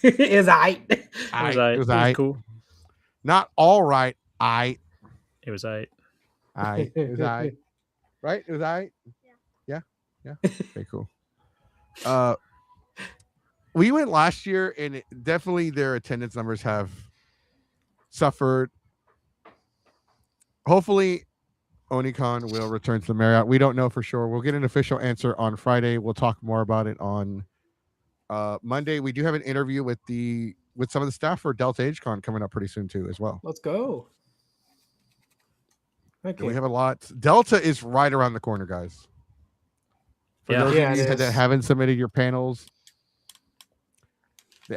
Is I? It was cool. Not all right. It was I. It was I. Right? It was I. Yeah. Okay, cool. We went last year, and definitely their attendance numbers have suffered. Hopefully, Onicon will return to the Marriott. We don't know for sure. We'll get an official answer on Friday. We'll talk more about it on Monday. We do have an interview with some of the staff for Delta AgeCon coming up pretty soon too, as well. Let's go. Okay. We have a lot. Delta is right around the corner, guys. For those of you that haven't submitted your panels,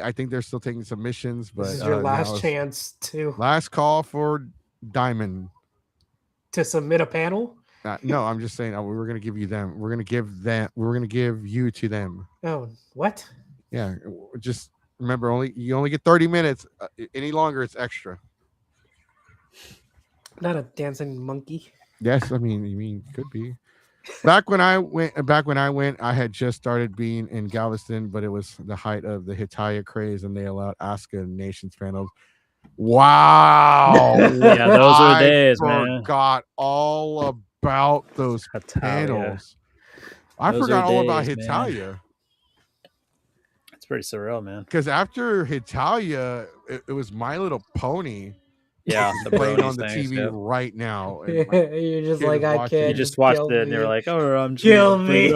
I think they're still taking submissions, but this is your last chance to last call for Diamond to submit a panel. No, I'm just saying we're going to give you them. We're going to give you to them. Oh, what? Yeah, just remember, you only get 30 minutes. Any longer, it's extra. Not a dancing monkey. Yes, I mean, could be. Back when I went, I had just started being in Galveston, but it was the height of the Hitaya craze, and they allowed Asuka Nations panels. Wow! Yeah, those were the days, man. I forgot all about those panels. I forgot all about Hitalia. It's pretty surreal, man. Because after Hitalia, it was My Little Pony. Yeah, the playing on the TV right now. You're just like, I can't. You just watched it, and you're like, oh, I'm just kill me.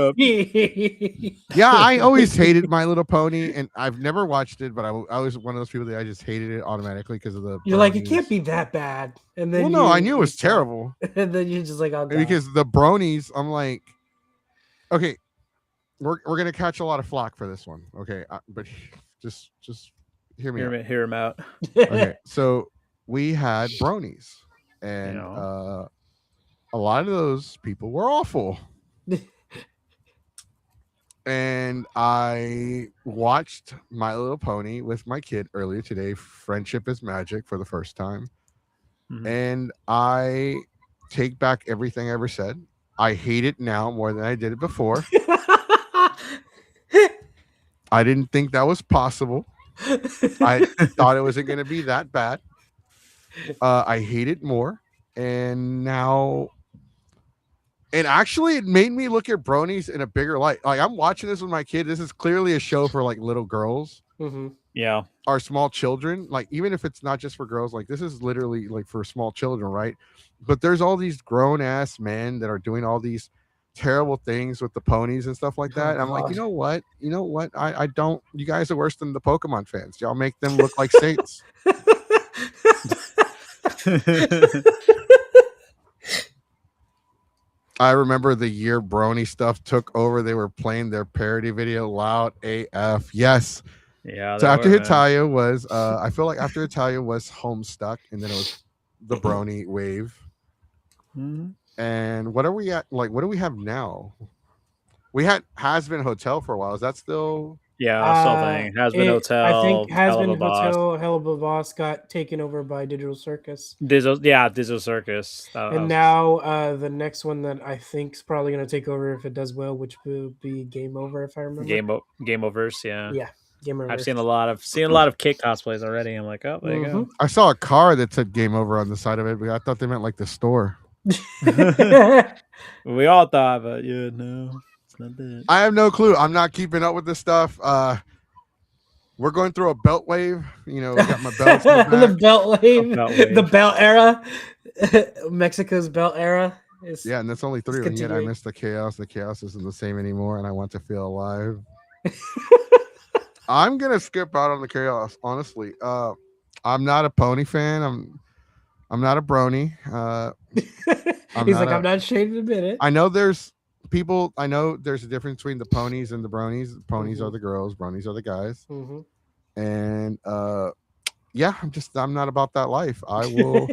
Yeah, I always hated My Little Pony, and I've never watched it, but I was one of those people that I just hated it automatically because of the. You're like, it can't be that bad, and then. Well, no, I knew it was terrible. And then you're just like, oh, God. Because the bronies, I'm like, okay, we're gonna catch a lot of flack for this one, okay, but just hear me out. Hear him out. Okay, so. We had bronies, and a lot of those people were awful. And I watched My Little Pony with my kid earlier today, Friendship is Magic, for the first time. Mm-hmm. And I take back everything I ever said. I hate it now more than I did it before. I didn't think that was possible. I thought it wasn't going to be that bad. I hate it more, and now And actually, it made me look at bronies in a bigger light. Like I'm watching this with my kid. This is clearly a show for like little girls Yeah. or small children. Like even if it's not just for girls, like this is literally like for small children, right? But there's all these grown ass men that are doing all these terrible things with the ponies and stuff like that. I'm like, God. you know what? I don't. You guys are worse than the Pokemon fans. Y'all make them look like saints. I remember the year Brony stuff took over. They were playing their parody video loud AF. Yes. Yeah. So they after were, man. Hitalia was, I feel like after Hitalia was Homestuck, and then it was the Brony wave. Mhm. And what are we at? Like, what do we have now? We had Has Been Hotel for a while. Is that still? Yeah, still thing. Has been hotel. I think Has Hell of Been a Boss. Hotel, Hell of a Boss got taken over by Digital Circus. Digital Circus. And now the next one that I think is probably going to take over if it does well, which will be Game Over, if I remember. Game Overs. Yeah. Yeah, Game Over. I've seen a lot of Kick cosplays already. I'm like, oh, there you I saw a car that said Game Over on the side of it, but I thought they meant like the store. go. We all thought, but yeah, no, it's not that. I have no clue. I'm not keeping up with this stuff. We're going through a belt wave. You know, got my belts. In the The back. belt wave, belt wave. the belt era, Mexico's belt era. Is Yeah, and that's only 3, and yet I continuing. miss the chaos. The chaos isn't the same anymore, and I want to feel alive. I'm gonna skip out on the chaos, honestly. I'm not a pony fan. I'm not a brony. I'm He's not like, a- I'm not ashamed to admit it. I know there's people. I know there's a difference between the ponies and the bronies. Ponies are the girls, bronies are the guys. Mhm. And yeah, I'm not about that life. I will.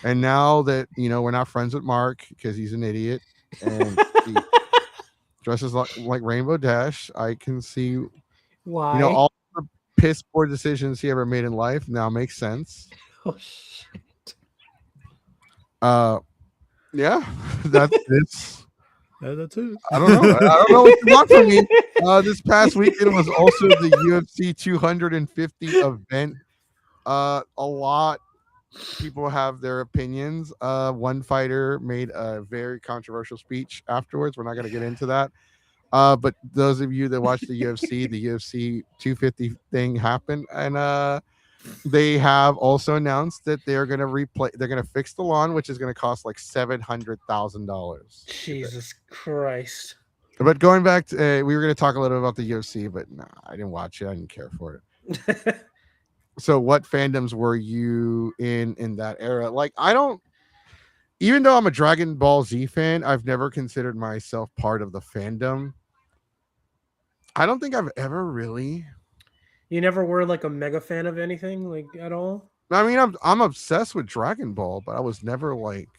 And now that we're not friends with Mark because he's an idiot and he dresses like Rainbow Dash, I can see Why? all the piss poor decisions he ever made in life now make sense. Oh shit! Yeah, that's it. That's it. I don't know. I don't know what you want from me. This past weekend was also the UFC 250 event. A lot people have their opinions. One fighter made a very controversial speech afterwards. We're not going to get into that. But those of you that watch the UFC, the UFC 250 thing happened, and they have also announced that they're going to fix the lawn, which is going to cost like $700,000. Jesus Christ! But going back to, we were going to talk a little bit about the UFC, but nah, I didn't watch it. I didn't care for it. So what fandoms were you in that era? Like, even though I'm a Dragon Ball Z fan, I've never considered myself part of the fandom. I don't think I've ever really. You never were like a mega fan of anything, like at all? I mean, I'm obsessed with Dragon Ball, but I was never like.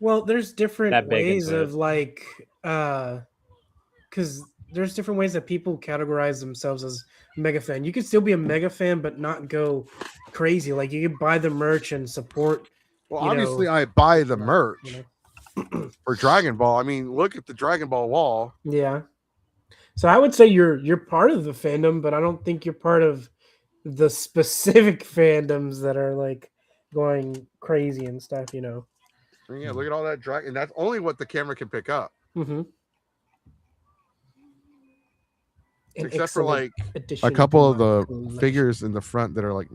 Well, there's different That big ways into of it. like, because there's different ways that people categorize themselves as mega fan. You could still be a mega fan, but not go crazy. Like you could buy the merch and support. Well, you obviously, know, I buy the you merch for Dragon Ball. I mean, look at the Dragon Ball wall. Yeah. So I would say you're part of the fandom, but I don't think you're part of the specific fandoms that are like going crazy and stuff. Yeah, look at all that dragon. That's only what the camera can pick up. Mm-hmm. Except for like a couple of the figures in the front that are like,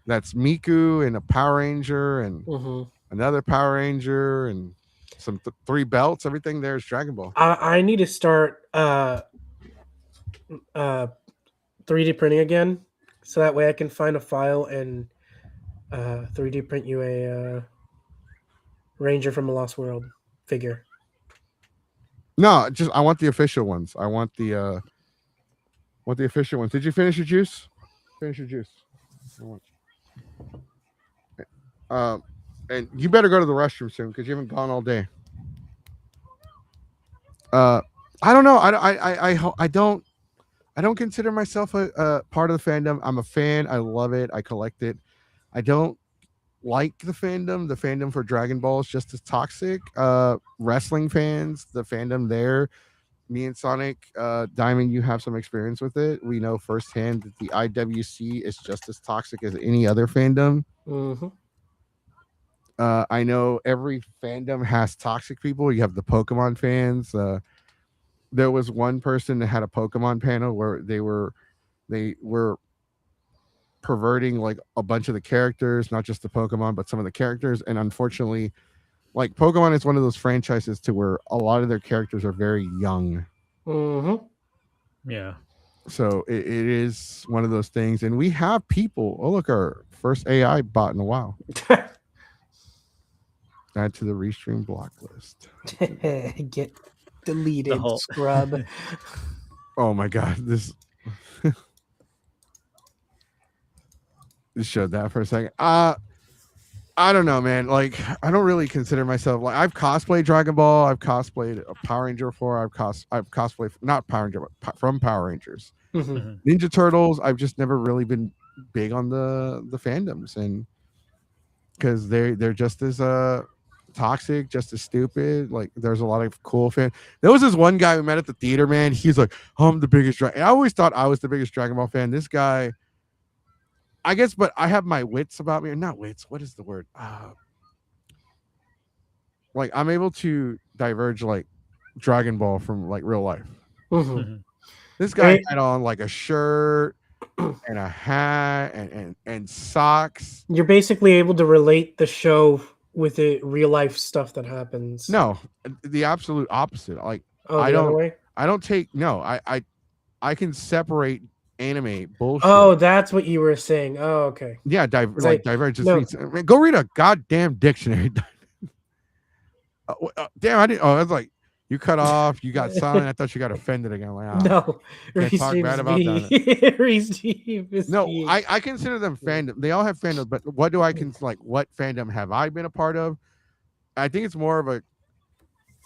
that's Miku and a Power Ranger and another Power Ranger and some 3 belts. Everything there is Dragon Ball. I need to start 3D printing again, so that way I can find a file and 3D print you a Ranger from a Lost World figure. No, just I want the official ones. I want the official ones. Did you finish your juice? Finish your juice. And you better go to the restroom soon because you haven't gone all day. I don't know. I don't consider myself a part of the fandom. I'm a fan. I love it. I collect it. I don't like the fandom. The fandom for Dragon Ball is just as toxic. Wrestling fans, the fandom there. Me and Sonic, Diamond, you have some experience with it. We know firsthand that the IWC is just as toxic as any other fandom. Mm-hmm. I know every fandom has toxic people. You have the Pokemon fans. There was one person that had a Pokemon panel where they were perverting like a bunch of the characters, not just the Pokemon, but some of the characters. And unfortunately, like Pokemon is one of those franchises to where a lot of their characters are very young. Yeah. So it is one of those things. And we have people. Oh, look, our first AI bot in a while. Add to the restream block list. Get deleted, whole- scrub. Oh my god, this just showed that for a second. I don't know, man. Like, I don't really consider myself like I've cosplayed Dragon Ball. I've cosplayed a Power Ranger before. I've cosplayed not Power Ranger, but from Power Rangers, Mhm. Ninja Turtles. I've just never really been big on the fandoms, and because they're just as toxic, just as stupid. Like, there's a lot of cool fan. There was this one guy we met at the theater, man. He's like, I'm the biggest Dragon. I always thought I was the biggest Dragon Ball fan. This guy, I guess, but I have my wits about me, or not wits. What is the word? Like, I'm able to diverge like Dragon Ball from like real life. Mhm. This guy Right. had on like a shirt and a hat and socks. You're basically able to relate the show with the real life stuff that happens. No, the absolute opposite. Like, Oh, I the other don't- way? I don't take no. I can separate anime bullshit. Oh, that's what you were saying. Oh, okay. Yeah, It's like like, diverge just no. means man, go read a goddamn dictionary. Damn, I didn't. Oh, I was like, you cut off. You got silent. I thought you got offended again. I'm like, No. can't talk bad about Restream is no, being- I consider them fandom. They all have fandom, but what do I like? What fandom have I been a part of? I think it's more of a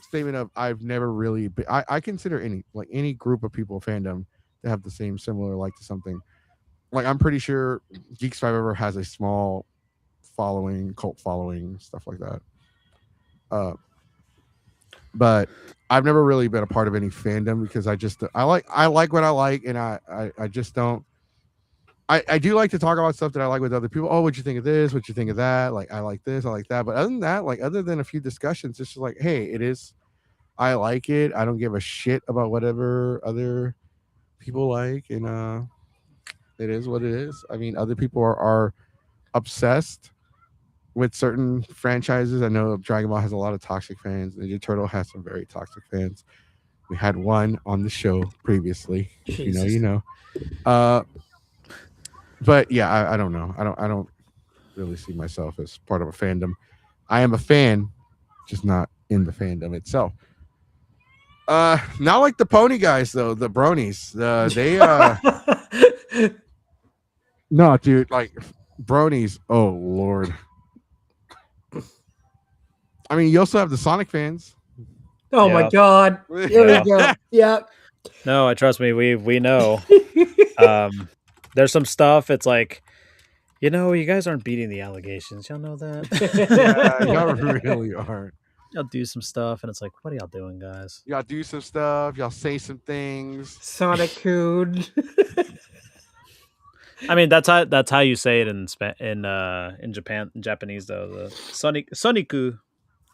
statement of I've never really. I consider any group of people fandom to have the same similar like to something. Like, I'm pretty sure Geeks 5 has a small following, cult following, stuff like that. But I've never really been a part of any fandom because I like what I like, and I just don't. I do like to talk about stuff that I like with other people. Oh, what'd you think of this? What'd you think of that? Like, I like this, I like that. But other than that, like, other than a few discussions, it's just like, hey, it is. I like it. I don't give a shit about whatever other people like, and it is what it is. I mean, other people are obsessed with certain franchises. I know Dragon Ball has a lot of toxic fans. Ninja Turtle has some very toxic fans. We had one on the show previously. If you know, Jesus. you know. But yeah, I don't know. I don't really see myself as part of a fandom. I am a fan, just not in the fandom itself. Not like the pony guys though, the bronies. They no, dude, like bronies. Oh Lord. I mean, you also have the Sonic fans. Oh my Yeah. god. Here we go. Yeah. No, trust me, we know. There's some stuff. It's like, you guys aren't beating the allegations. Y'all know that. Yeah, y'all really are. Y'all do some stuff, and it's like, what are y'all doing, guys? Y'all do some stuff. Y'all say some things. Sonic Coon. I mean, that's how you say it in Japanese though. The Soniku.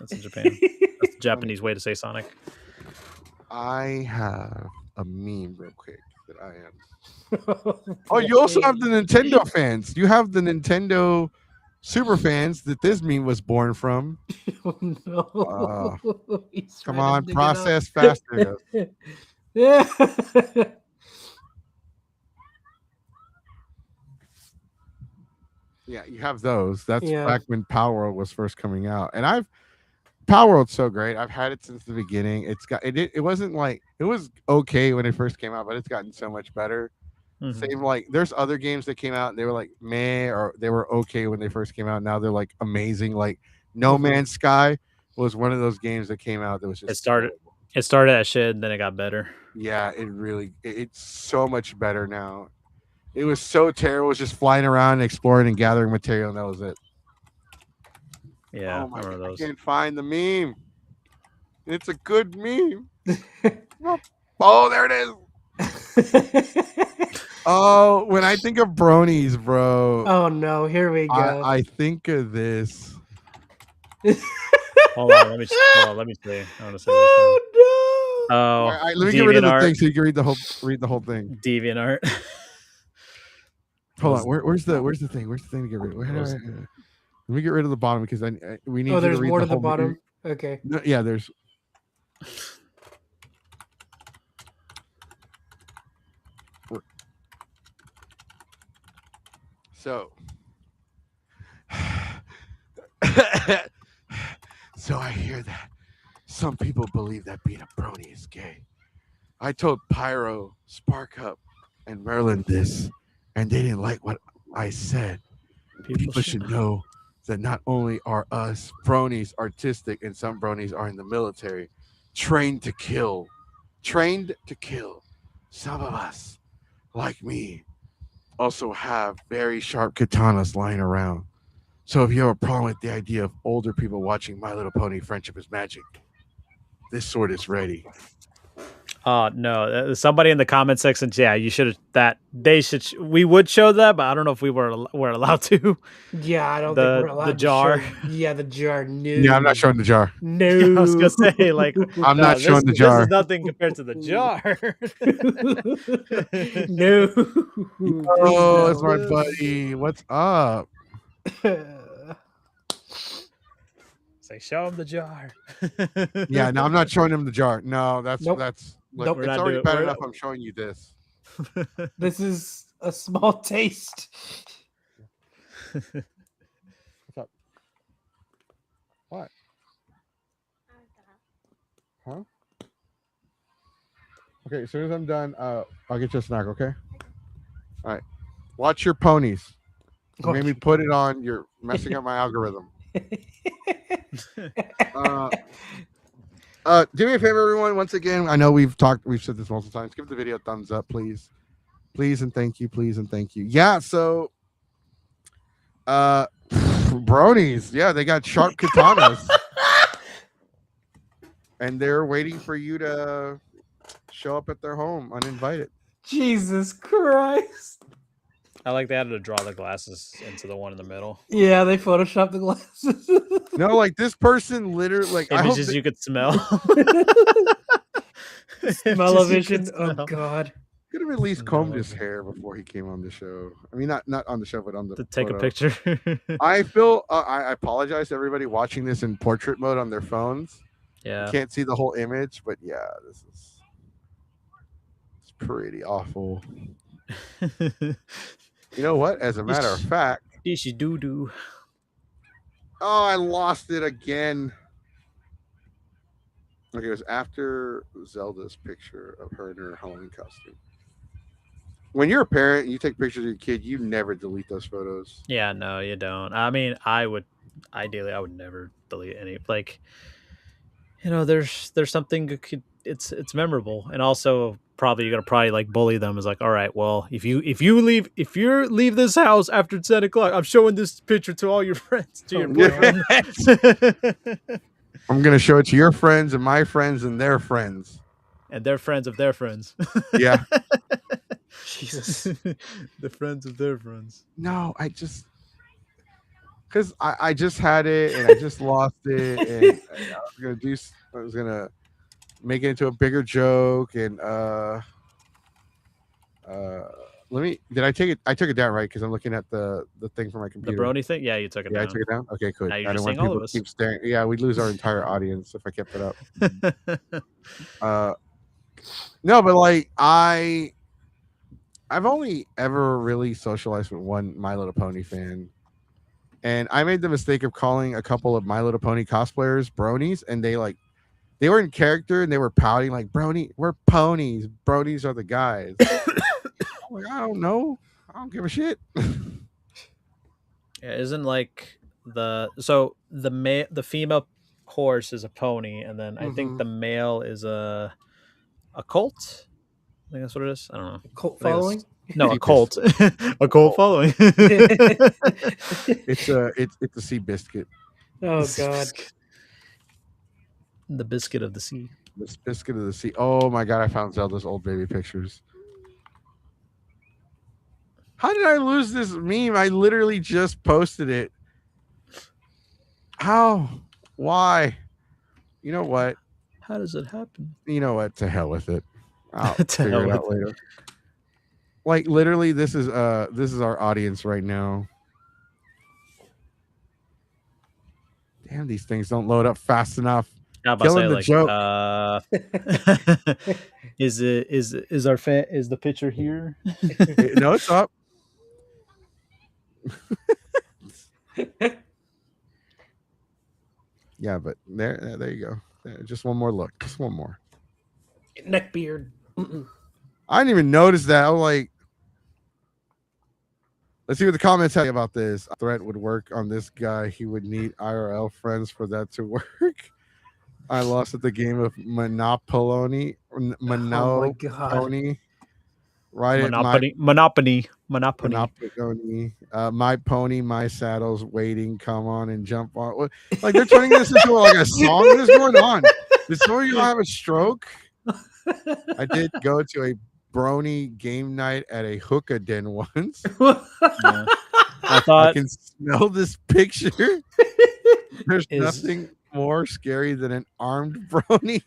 That's in Japan. That's the Japanese way to say Sonic. I have a meme real quick that I am. Oh, you also have the Nintendo fans. You have the Nintendo super fans that this meme was born from. Oh, no. He's Come trying to on, dig it up. process faster. Yeah. Yeah, you have those. That's Yeah. back when Power World was first coming out, and Power World's so great. I've had it since the beginning. It wasn't like it was okay when it first came out, but it's gotten so much better. Mhm. Same like there's other games that came out and they were like meh or they were okay when they first came out. Now they're like amazing. Like No Man's Sky was one of those games that came out that was just It started at shit, then it got better. yeah, it's so much better now. It was so terrible. It was just flying around, exploring, and gathering material, and that was it. Yeah, Oh my I God, remember I those. can't find the meme. It's a good meme. Oh, there it is. Oh, when I think of bronies, bro, Oh no, here we go. I think of this. Hold on, let me see. I want to see this. Oh no! Oh, All right, let me get rid of the DeviantArt. thing so you can read the whole thing. DeviantArt. Hold on, where's the thing? Where's the thing to get rid of? Let me get rid of the bottom because we need Oh, you to there's read more the to the whole bottom. Okay. No, yeah, there's. So. So I hear that some people believe that being a brony is gay. I told Pyro, Spark Up, and Merlin this, and they didn't like what I said. People should know that not only are us bronies artistic and some bronies are in the military, trained to kill. Some of us, like me, also have very sharp katanas lying around. So if you have a problem with the idea of older people watching My Little Pony Friendship is Magic, this sword is ready. Oh no! Somebody in the comment section, yeah, you should have that. They should. We would show that, but I don't know if we were allowed to. Yeah, I don't think we're allowed the jar. to show. Yeah, the jar. No. Yeah, I'm not showing the jar. No. I was gonna say like I'm not showing the jar. This is nothing compared to the jar. No. Oh, it's my buddy. What's up? Say, show him the jar. Yeah, no, I'm not showing him the jar. No, that's Nope. look, Nope. We're it's not already doing- bad we're enough. not- I'm showing you this. This is a small taste. What's up? What? Huh? Okay, as soon as I'm done, I'll get you a snack. Okay. All right. Watch your ponies. You made me put it on. You're messing up my algorithm. Do me a favor, everyone. Once again, I know we've said this multiple times. Give the video a thumbs up, please. Please and thank you. Please and thank you. Yeah, so bronies. Yeah, they got sharp katanas. And they're waiting for you to show up at their home uninvited. Jesus Christ. I like they had to draw the glasses into the one in the middle. Yeah, they photoshopped the glasses. No, like this person literally like Images you could smell. Smell-o-vision. Oh God. could have at least combed his hair before he came on the show. I mean, not on the show, but on the To take a photo. picture. I feel I apologize to everybody watching this in portrait mode on their phones. Yeah. You can't see the whole image, but yeah, it's pretty awful. You know what? As a matter of fact, Dishy doo doo. oh, I lost it again. Okay, it was after Zelda's picture of her in her Halloween costume. When you're a parent and you take pictures of your kid, you never delete those photos. Yeah, no, you don't. I mean, I would never delete any. Like, you know, there's something that it's memorable, and also probably you're gonna like bully them. Is like, all right, well, if you leave this house after 10 o'clock, I'm showing this picture to all your friends, to your boyfriend. I'm gonna show it to your friends and my friends and their friends. And their friends of their friends. Yeah. Jesus. The friends of their friends. No, because I just had it and I just lost it, and I was gonna make it into a bigger joke, and I took it down, right? Because I'm looking at the thing for my The computer. Brony thing? Yeah, you took it Yeah, down. I took it down. Okay, good. Now I you're don't just want seeing all people of us. to keep staring. Yeah, we'd lose our entire audience if I kept it up. No, but like I've only ever really socialized with one My Little Pony fan, and I made the mistake of calling a couple of My Little Pony cosplayers bronies, and they were in character and they were pouting like, "Brony, we're ponies. Bronies are the guys." I'm like, I don't know. I don't give a shit. Yeah, isn't like the female horse is a pony, and then I think Mhm. the male is a colt. I think that's what it is. I don't know. Cult I think following? it's- No, a Jeepers. colt. A colt following. It's a sea biscuit. Oh God. The biscuit of the sea. This biscuit of the sea. Oh my god, I found Zelda's old baby pictures. How did I lose this meme? I literally just posted it. How? Why? You know what? How does it happen? You know what? To hell with it. I'll To figure hell it with out later. Like literally, this is our audience right now. Damn, these things don't load up fast enough. I'm about Killing to the say joke. is our fan is the picture here? No, it's up. Yeah, but there you go. Just one more look. Just one more. Neckbeard. I didn't even notice that. I was like, let's see what the comments say about this. A threat would work on this guy. He would need IRL friends for that to work. I lost at the game of Monopoly. Oh my god. Monopoly. Right at Monopoly. Monopoly. My pony, my saddle's waiting. Come on and jump on. Like they're turning this into like a song. What is going on? Did some of you have a stroke? I did go to a brony game night at a hookah den once. Yeah. I I thought can smell this picture. There's nothing more scary than an armed brony.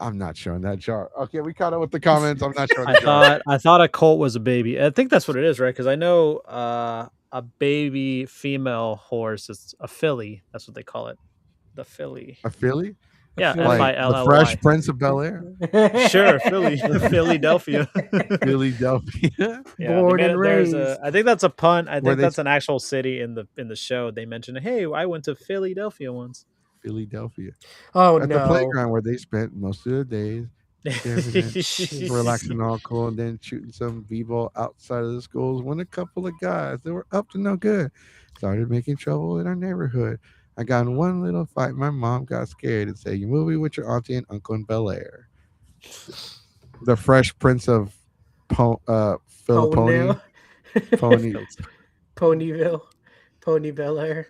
I'm not showing that jar. Okay, we caught up with the comments. I'm not showing the jar. I thought a colt was a baby. I think that's what it is, right? Because I know a baby female horse is a filly. That's what they call it. The filly. A filly? Yeah, Like Like the Filly. Fresh Prince of Bel Air. Sure, Philly, Philadelphia. Philadelphia. Yeah, Born they and there's raised. I think that's a pun. I Where think they- that's an actual city in the show. They mentioned, hey, I went to Philadelphia once. Philadelphia. Oh At no. the playground where they spent most of their days relaxing all cool and then shooting some b-ball outside of the schools when a couple of guys that were up to no good started making trouble in our neighborhood. I got in one little fight. My mom got scared and said, "You movie with your auntie and uncle in Bel Air." The Fresh Prince of Philipponi. Pony Ponyville. Pony Bel Air.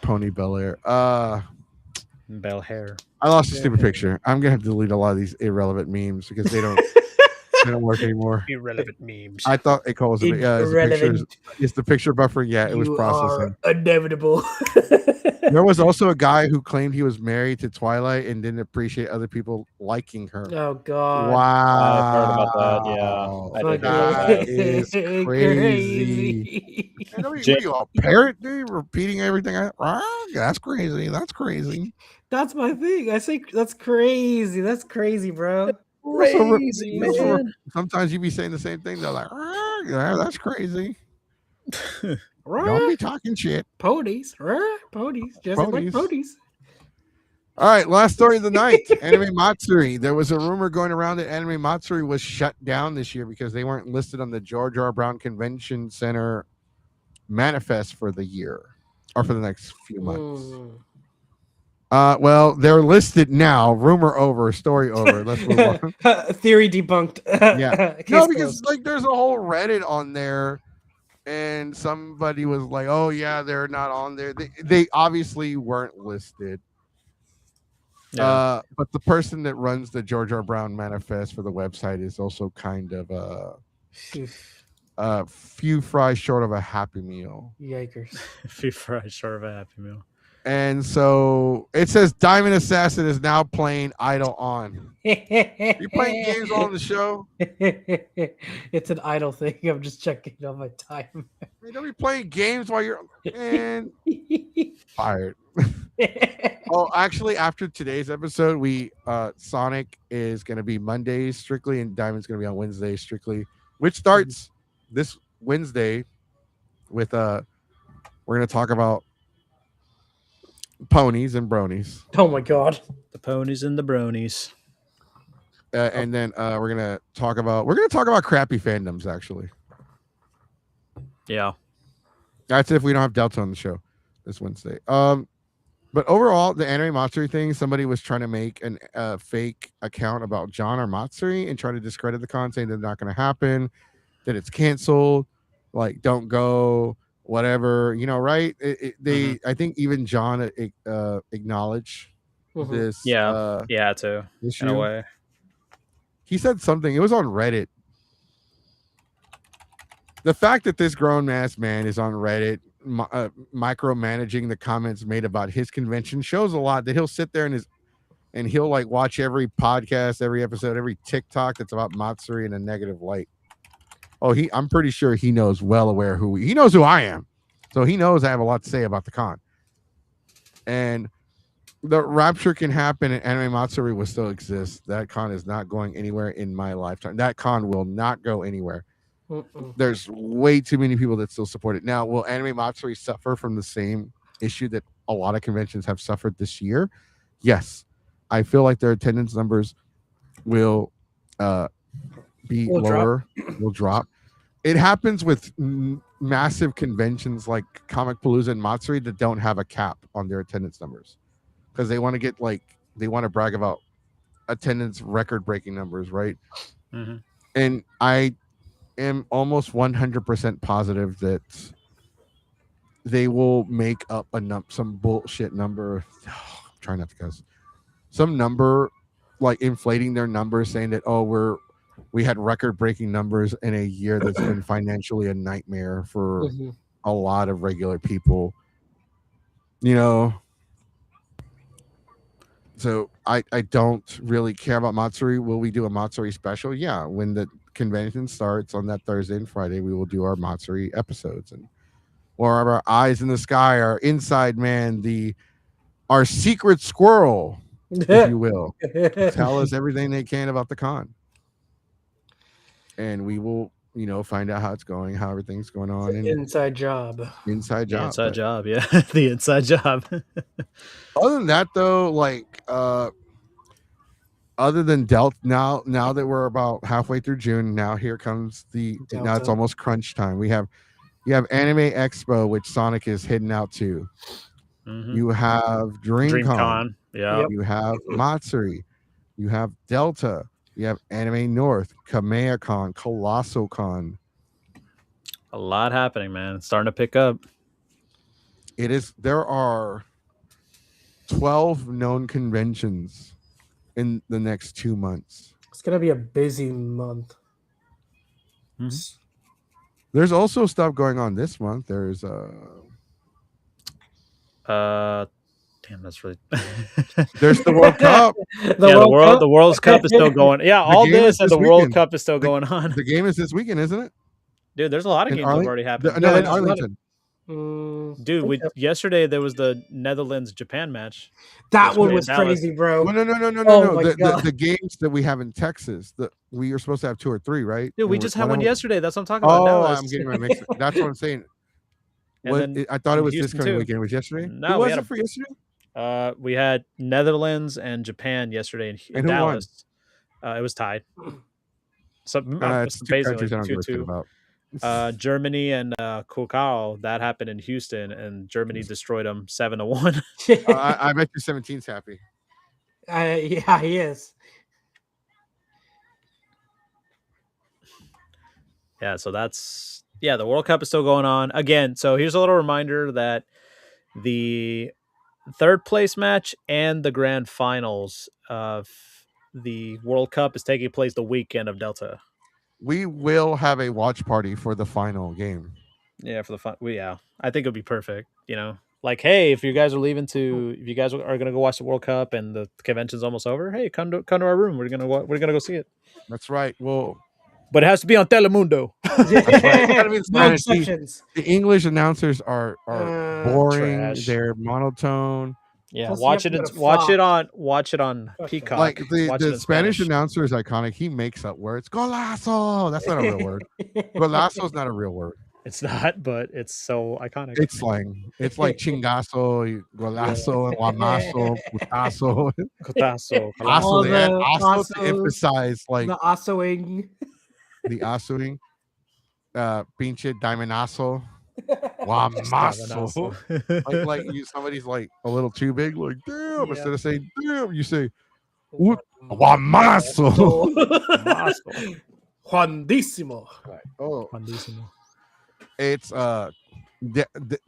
Pony Bel Air. Bel Hair. I lost a stupid picture. I'm gonna have to delete a lot of these irrelevant memes because they don't work anymore. Irrelevant memes. I thought it was it's Irrelevant. the picture buffering. Yeah, it was You processing. are inevitable. There was also a guy who claimed he was married to Twilight and didn't appreciate other people liking her. Oh god. Wow, I've heard about that, yeah. I did hear about that that. is crazy. And what are you, a parrot, dude? Repeating everything? That's crazy. That's crazy. That's my thing. I say that's crazy. That's crazy, bro. Crazy, man. Sometimes you be saying the same thing. They're like, yeah, that's crazy. Don't Right? be talking shit. Ponies. Right? Ponies. Just like Ponies. ponies. All right, last story of the night. Anime Matsuri. There was a rumor going around that Anime Matsuri was shut down this year because they weren't listed on the George R. Brown Convention Center manifest for the year or for the next few months. Well, they're listed now. Rumor over, story over. Let's move on. Theory debunked. Yeah. Case No, because closed. like there's a whole Reddit on there, and somebody was like, "Oh yeah, they're not on there." They obviously weren't listed. Yeah. But the person that runs the George R. Brown manifest for the website is also kind of a few fries short of a Happy Meal. Yikers. Few fries short of a Happy Meal. And so it says Diamond Assassin is now playing Idle on. You playing games on the show? It's an idle thing. I'm just checking on my time. You don't be playing games while you're fired. Oh, actually, after today's episode, we Sonic is going to be Mondays strictly, and Diamond's going to be on Wednesdays strictly, which starts this Wednesday with we're going to talk about ponies and bronies. Oh my god. The ponies and the bronies. And then we're gonna talk about crappy fandoms. Actually, Yeah. that's if we don't have Delta on the show this Wednesday. But overall, the Anime Matsuri thing, somebody was trying to make a fake account about John or Matsuri and try to discredit the con, saying that's not going to happen, that it's canceled, like don't go, whatever, right? I think even John acknowledged this. Yeah, too. Issue. In a way. He said something. It was on Reddit. The fact that this grown ass man is on Reddit micromanaging the comments made about his convention shows a lot that he'll sit there and he'll like watch every podcast, every episode, every TikTok that's about Matsuri in a negative light. Oh, I'm pretty sure he knows well aware he knows who I am. So he knows I have a lot to say about the con. And the rapture can happen and Anime Matsuri will still exist. That con is not going anywhere in my lifetime. That con will not go anywhere. There's way too many people that still support it. Now, will Anime Matsuri suffer from the same issue that a lot of conventions have suffered this year? Yes. I feel like their attendance numbers will be lower, will drop. It happens with massive conventions like Comic Palooza and Matsuri that don't have a cap on their attendance numbers because they want to brag about attendance record-breaking numbers, right? Mm-hmm. And I am almost 100% positive that they will make up some bullshit number. Try not to cuss. Some number, like inflating their numbers, saying that we had record-breaking numbers in a year that's been financially a nightmare for a lot of regular people. You know, so I don't really care about Matsuri. Will we do a Matsuri special? Yeah, when the convention starts on that Thursday and Friday, we will do our Matsuri episodes, and or our eyes in the sky, our inside man, our secret squirrel, if you will, tell us everything they can about the con, and we will, find out how it's going, how everything's going on. Inside job. Inside job. Inside job. Yeah, the inside job. Other than that, though, like other than Delta, now that we're about halfway through June, now here comes Delta. Now it's almost crunch time. You have Anime Expo, which Sonic is heading out to. Mm-hmm. You have DreamCon. Yeah. You have Matsuri. You have Delta. You have Anime North, KamehaCon, Colossal Con. A lot happening, man. It's starting to pick up. There are 12 known conventions in the next 2 months. It's gonna be a busy month. Mm-hmm. There's also stuff going on this month. There's damn, that's really. There's the World Cup. The World Cup is still going. Yeah, all this and the weekend. World Cup is still going on. The game is this weekend, isn't it? Dude, there's a lot of games that have already happened. No, in Arlington. Dude, yesterday there was the Netherlands-Japan match. That one was crazy, bro. No. Oh the games that we have in Texas, we are supposed to have 2 or 3, right? Dude, we just had one yesterday. That's what I'm talking about. Oh, I'm getting my mix. That's what I'm saying. I thought it was this coming weekend. It was yesterday? No, Who was it for yesterday? We had Netherlands and Japan yesterday in Dallas. It was tied. So it's basically 2-2. Germany and Kokao, that happened in Houston, and Germany destroyed them 7-1. I bet you 17's happy. Yeah, he is. Yeah, so the World Cup is still going on again. So here's a little reminder that the third place match and the grand finals of the World Cup is taking place the weekend of Delta. We will have a watch party for the final game. Yeah, for the fun. I think it'll be perfect. Like, hey, if you guys are gonna go watch the World Cup and the convention's almost over, hey, come to our room. We're gonna go see it. That's right. Well, but it has to be on Telemundo. That's right. No exceptions. The English announcers are boring. Trash. They're monotone. Yeah, Plus watch it on Peacock. Like the Spanish announcer is iconic. He makes up words. Golazo. That's not a real word. Golazo is not a real word. It's not, but it's so iconic. It's slang. It's like chingazo, golazo, guamazo, putazo. Cutazo. Aso, they add aso to emphasize like the asoing. The asoing. Pinche diamondazo. Guamazo. like somebody's like a little too big, like damn. Instead of saying damn, you say guamazo. Juandísimo. Right. Oh, Juandísimo. It's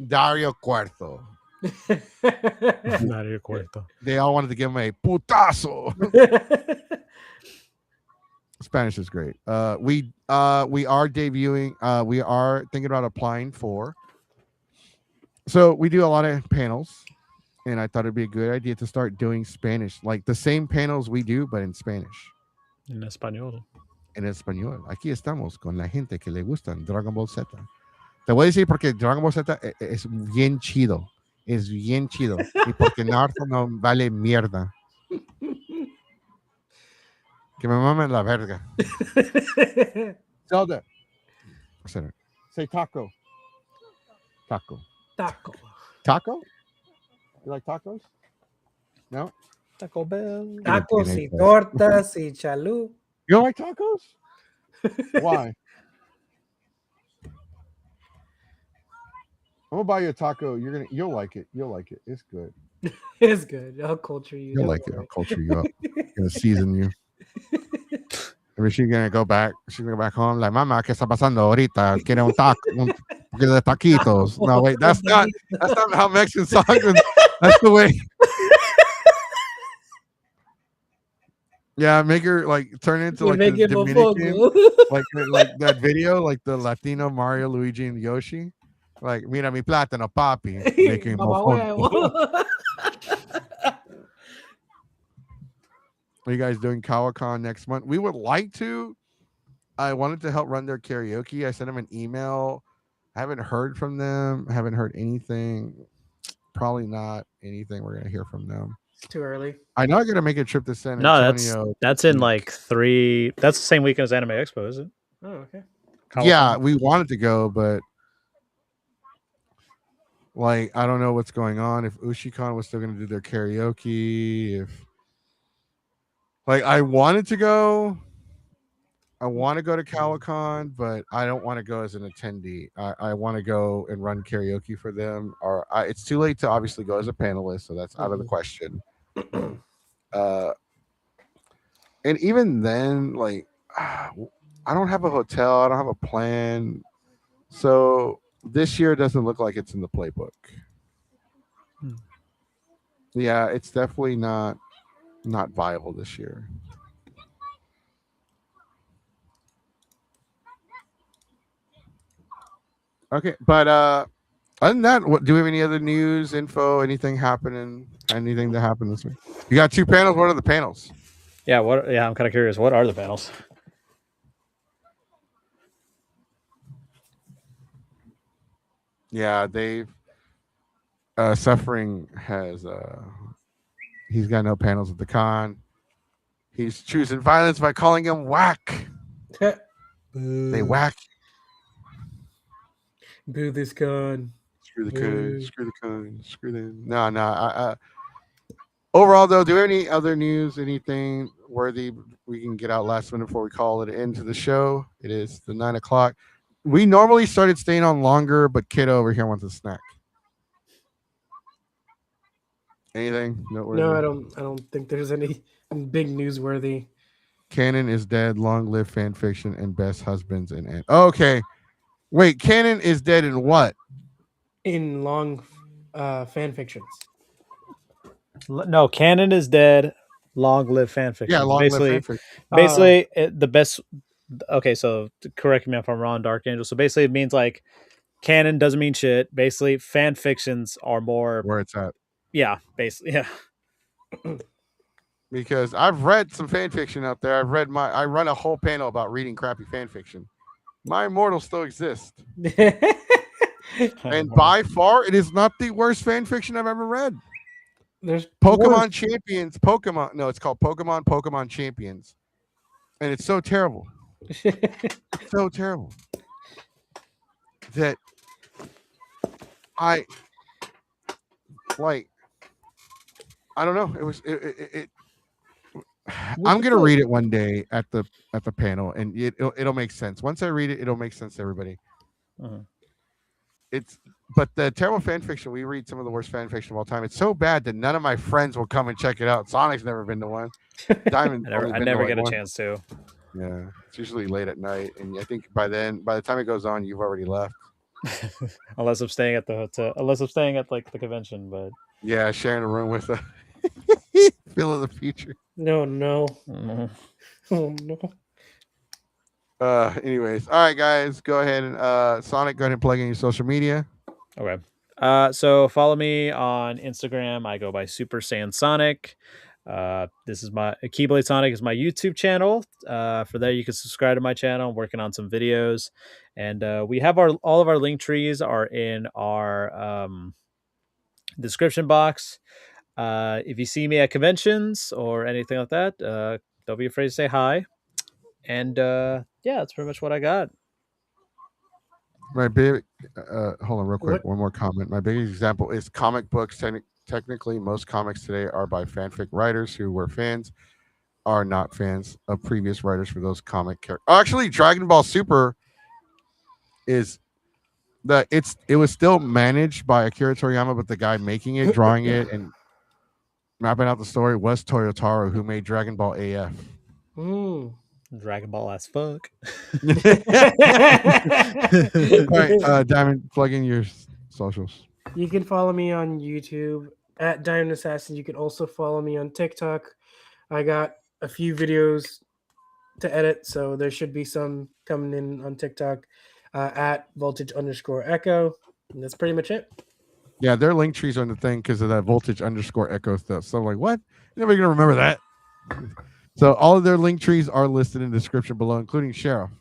Dario Cuarto. Dario Cuarto. They all wanted to give him a putazo. Spanish is great. We are debuting. We are thinking about applying for So we do a lot of panels, and I thought it'd be a good idea to start doing Spanish, like the same panels we do, but in Spanish. En español. En español. Aquí estamos con la gente que le gustan Dragon Ball Z. Te voy a decir porque Dragon Ball Z es bien chido. Es bien chido. Y porque Naruto no vale mierda. Que me mamen la verga. Zelda. Say taco. Taco. Taco. Taco? You like tacos? No? Taco Bell. Tacos y tortas y chalú. You don't like tacos? Why? I'm gonna buy you a taco. You'll like it. You'll like it. It's good. It's good. I'll culture you. You'll Don't like it. I'll worry. culture you up. Gonna season you. I mean, she's gonna go back. She's gonna go back home. Like, Mama, ¿qué está pasando ahorita? Quiere un taco, un poquito de taquitos. No, wait, that's not how Mexican songs. That's the way. Yeah, make her like turn into like the Dominican, like that video, like the Latino Mario, Luigi, and Yoshi. Like, mira mi plátano, papi. Making Mamá Are you guys doing Kawacon next month? We would like to. I wanted to help run their karaoke. I sent them an email. I haven't heard from them. I haven't heard anything. Probably not anything we're gonna hear from them. It's too early. I know I'm gonna make a trip to San No, Antonio. that's in like 3. That's the same weekend as Anime Expo, is it? Oh, okay. Yeah, we wanted to go, but like I don't know what's going on. If Ushicon was still gonna do their karaoke, if like I wanted to go. I want to go to Kawacon, but I don't want to go as an attendee. I want to go and run karaoke for them. Or it's too late to obviously go as a panelist, so that's out of the question. And even then, like, I don't have a hotel. I don't have a plan. So this year doesn't look like it's in the playbook. Yeah, it's definitely not viable this year. Okay, but other than that, do we have any other news, info, anything happening? Anything that happened this week? You got 2 panels. What are the panels? Yeah, I'm kind of curious. What are the panels? Yeah, Dave. Suffering has he's got no panels at the con. He's choosing violence by calling him whack. They whack. Boo this con. Screw the con. Screw the con. Screw them. No. Overall, though, do we have any other news? Anything worthy we can get out last minute before we call it an end to the show? It is the 9 o'clock. We normally started staying on longer, but Kiddo over here wants a snack. Anything? No, I don't think there's any big newsworthy. Canon is dead. Long live fan fiction and best husbands and end. Okay. Wait, Canon is dead in what? In long fan fictions. No, canon is dead. Long live fanfiction. Yeah, long live fanfiction. Basically, the best. Okay, so correct me if I'm wrong, Dark Angel. So basically, it means like canon doesn't mean shit. Basically, fan fictions are more where it's at. Yeah, basically, yeah. Because I've read some fan fiction out there. I run a whole panel about reading crappy fan fiction. My Immortal still exists. And by far, it is not the worst fan fiction I've ever read. There's Pokemon Champions. No, it's called Pokemon Champions. And it's so terrible. So terrible. That I don't know. It was I'm gonna read it one day at the panel, and it'll make sense. Once I read it, it'll make sense to everybody. But the terrible fan fiction, we read some of the worst fan fiction of all time. It's so bad that none of my friends will come and check it out. Sonic's never been to one. Diamond, I never get a chance to. Yeah, it's usually late at night, and I think by the time it goes on, you've already left. Unless I'm staying at the hotel. Unless I'm staying at like the convention, but yeah, sharing a room with a Phil of the future. No. Mm-hmm. Oh no. Anyways, all right, guys, go ahead and Sonic, go ahead and plug in your social media. Okay. So follow me on Instagram. I go by Super Saiyan Sonic. This is my Keyblade Sonic is my YouTube channel. For there, you can subscribe to my channel. I'm working on some videos, and we have all of our link trees are in our description box. If you see me at conventions or anything like that, don't be afraid to say hi. And yeah, that's pretty much what I got. My big, hold on real quick. What- One more comment. My biggest example is comic books. Technically, most comics today are by fanfic writers who were fans, are not fans of previous writers for those comic characters. Actually, Dragon Ball Super is it was still managed by Akira Toriyama, but the guy making it, drawing it, and mapping out the story was Toyotaro, who made Dragon Ball AF. Mm. Dragon Ball as fuck. All right, Diamond, plug in your socials. You can follow me on YouTube at Diamond Assassin. You can also follow me on TikTok. I got a few videos to edit, so there should be some coming in on TikTok at voltage_echo. And that's pretty much it. Yeah, their link trees are on the thing because of that voltage_echo stuff. So I'm like, what? Nobody's gonna remember that. So all of their link trees are listed in the description below, including Sheriff.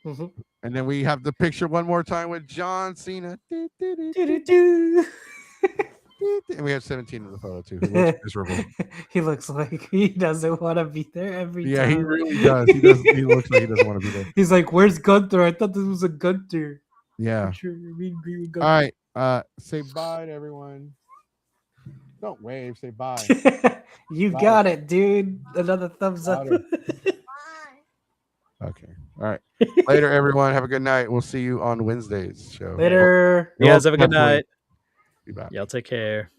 Mhm. And then we have the picture one more time with John Cena. Doo-doo-doo. And we have 17 in the photo too. Who looks miserable. He looks like he doesn't want to be there every Yeah, time. he really does. He does. He looks like he doesn't want to be there. He's like, "Where's Gunther? I thought this was a Gunther." Yeah. Picture, meet and greet with All right. Say bye to everyone. Don't wave. Say bye. You Louder. got it, dude. Another thumbs up. Louder. Okay. All right. Later, everyone. Have a good night. We'll see you on Wednesday's show. Later. You guys have a good Hopefully, night. be back. Y'all take care.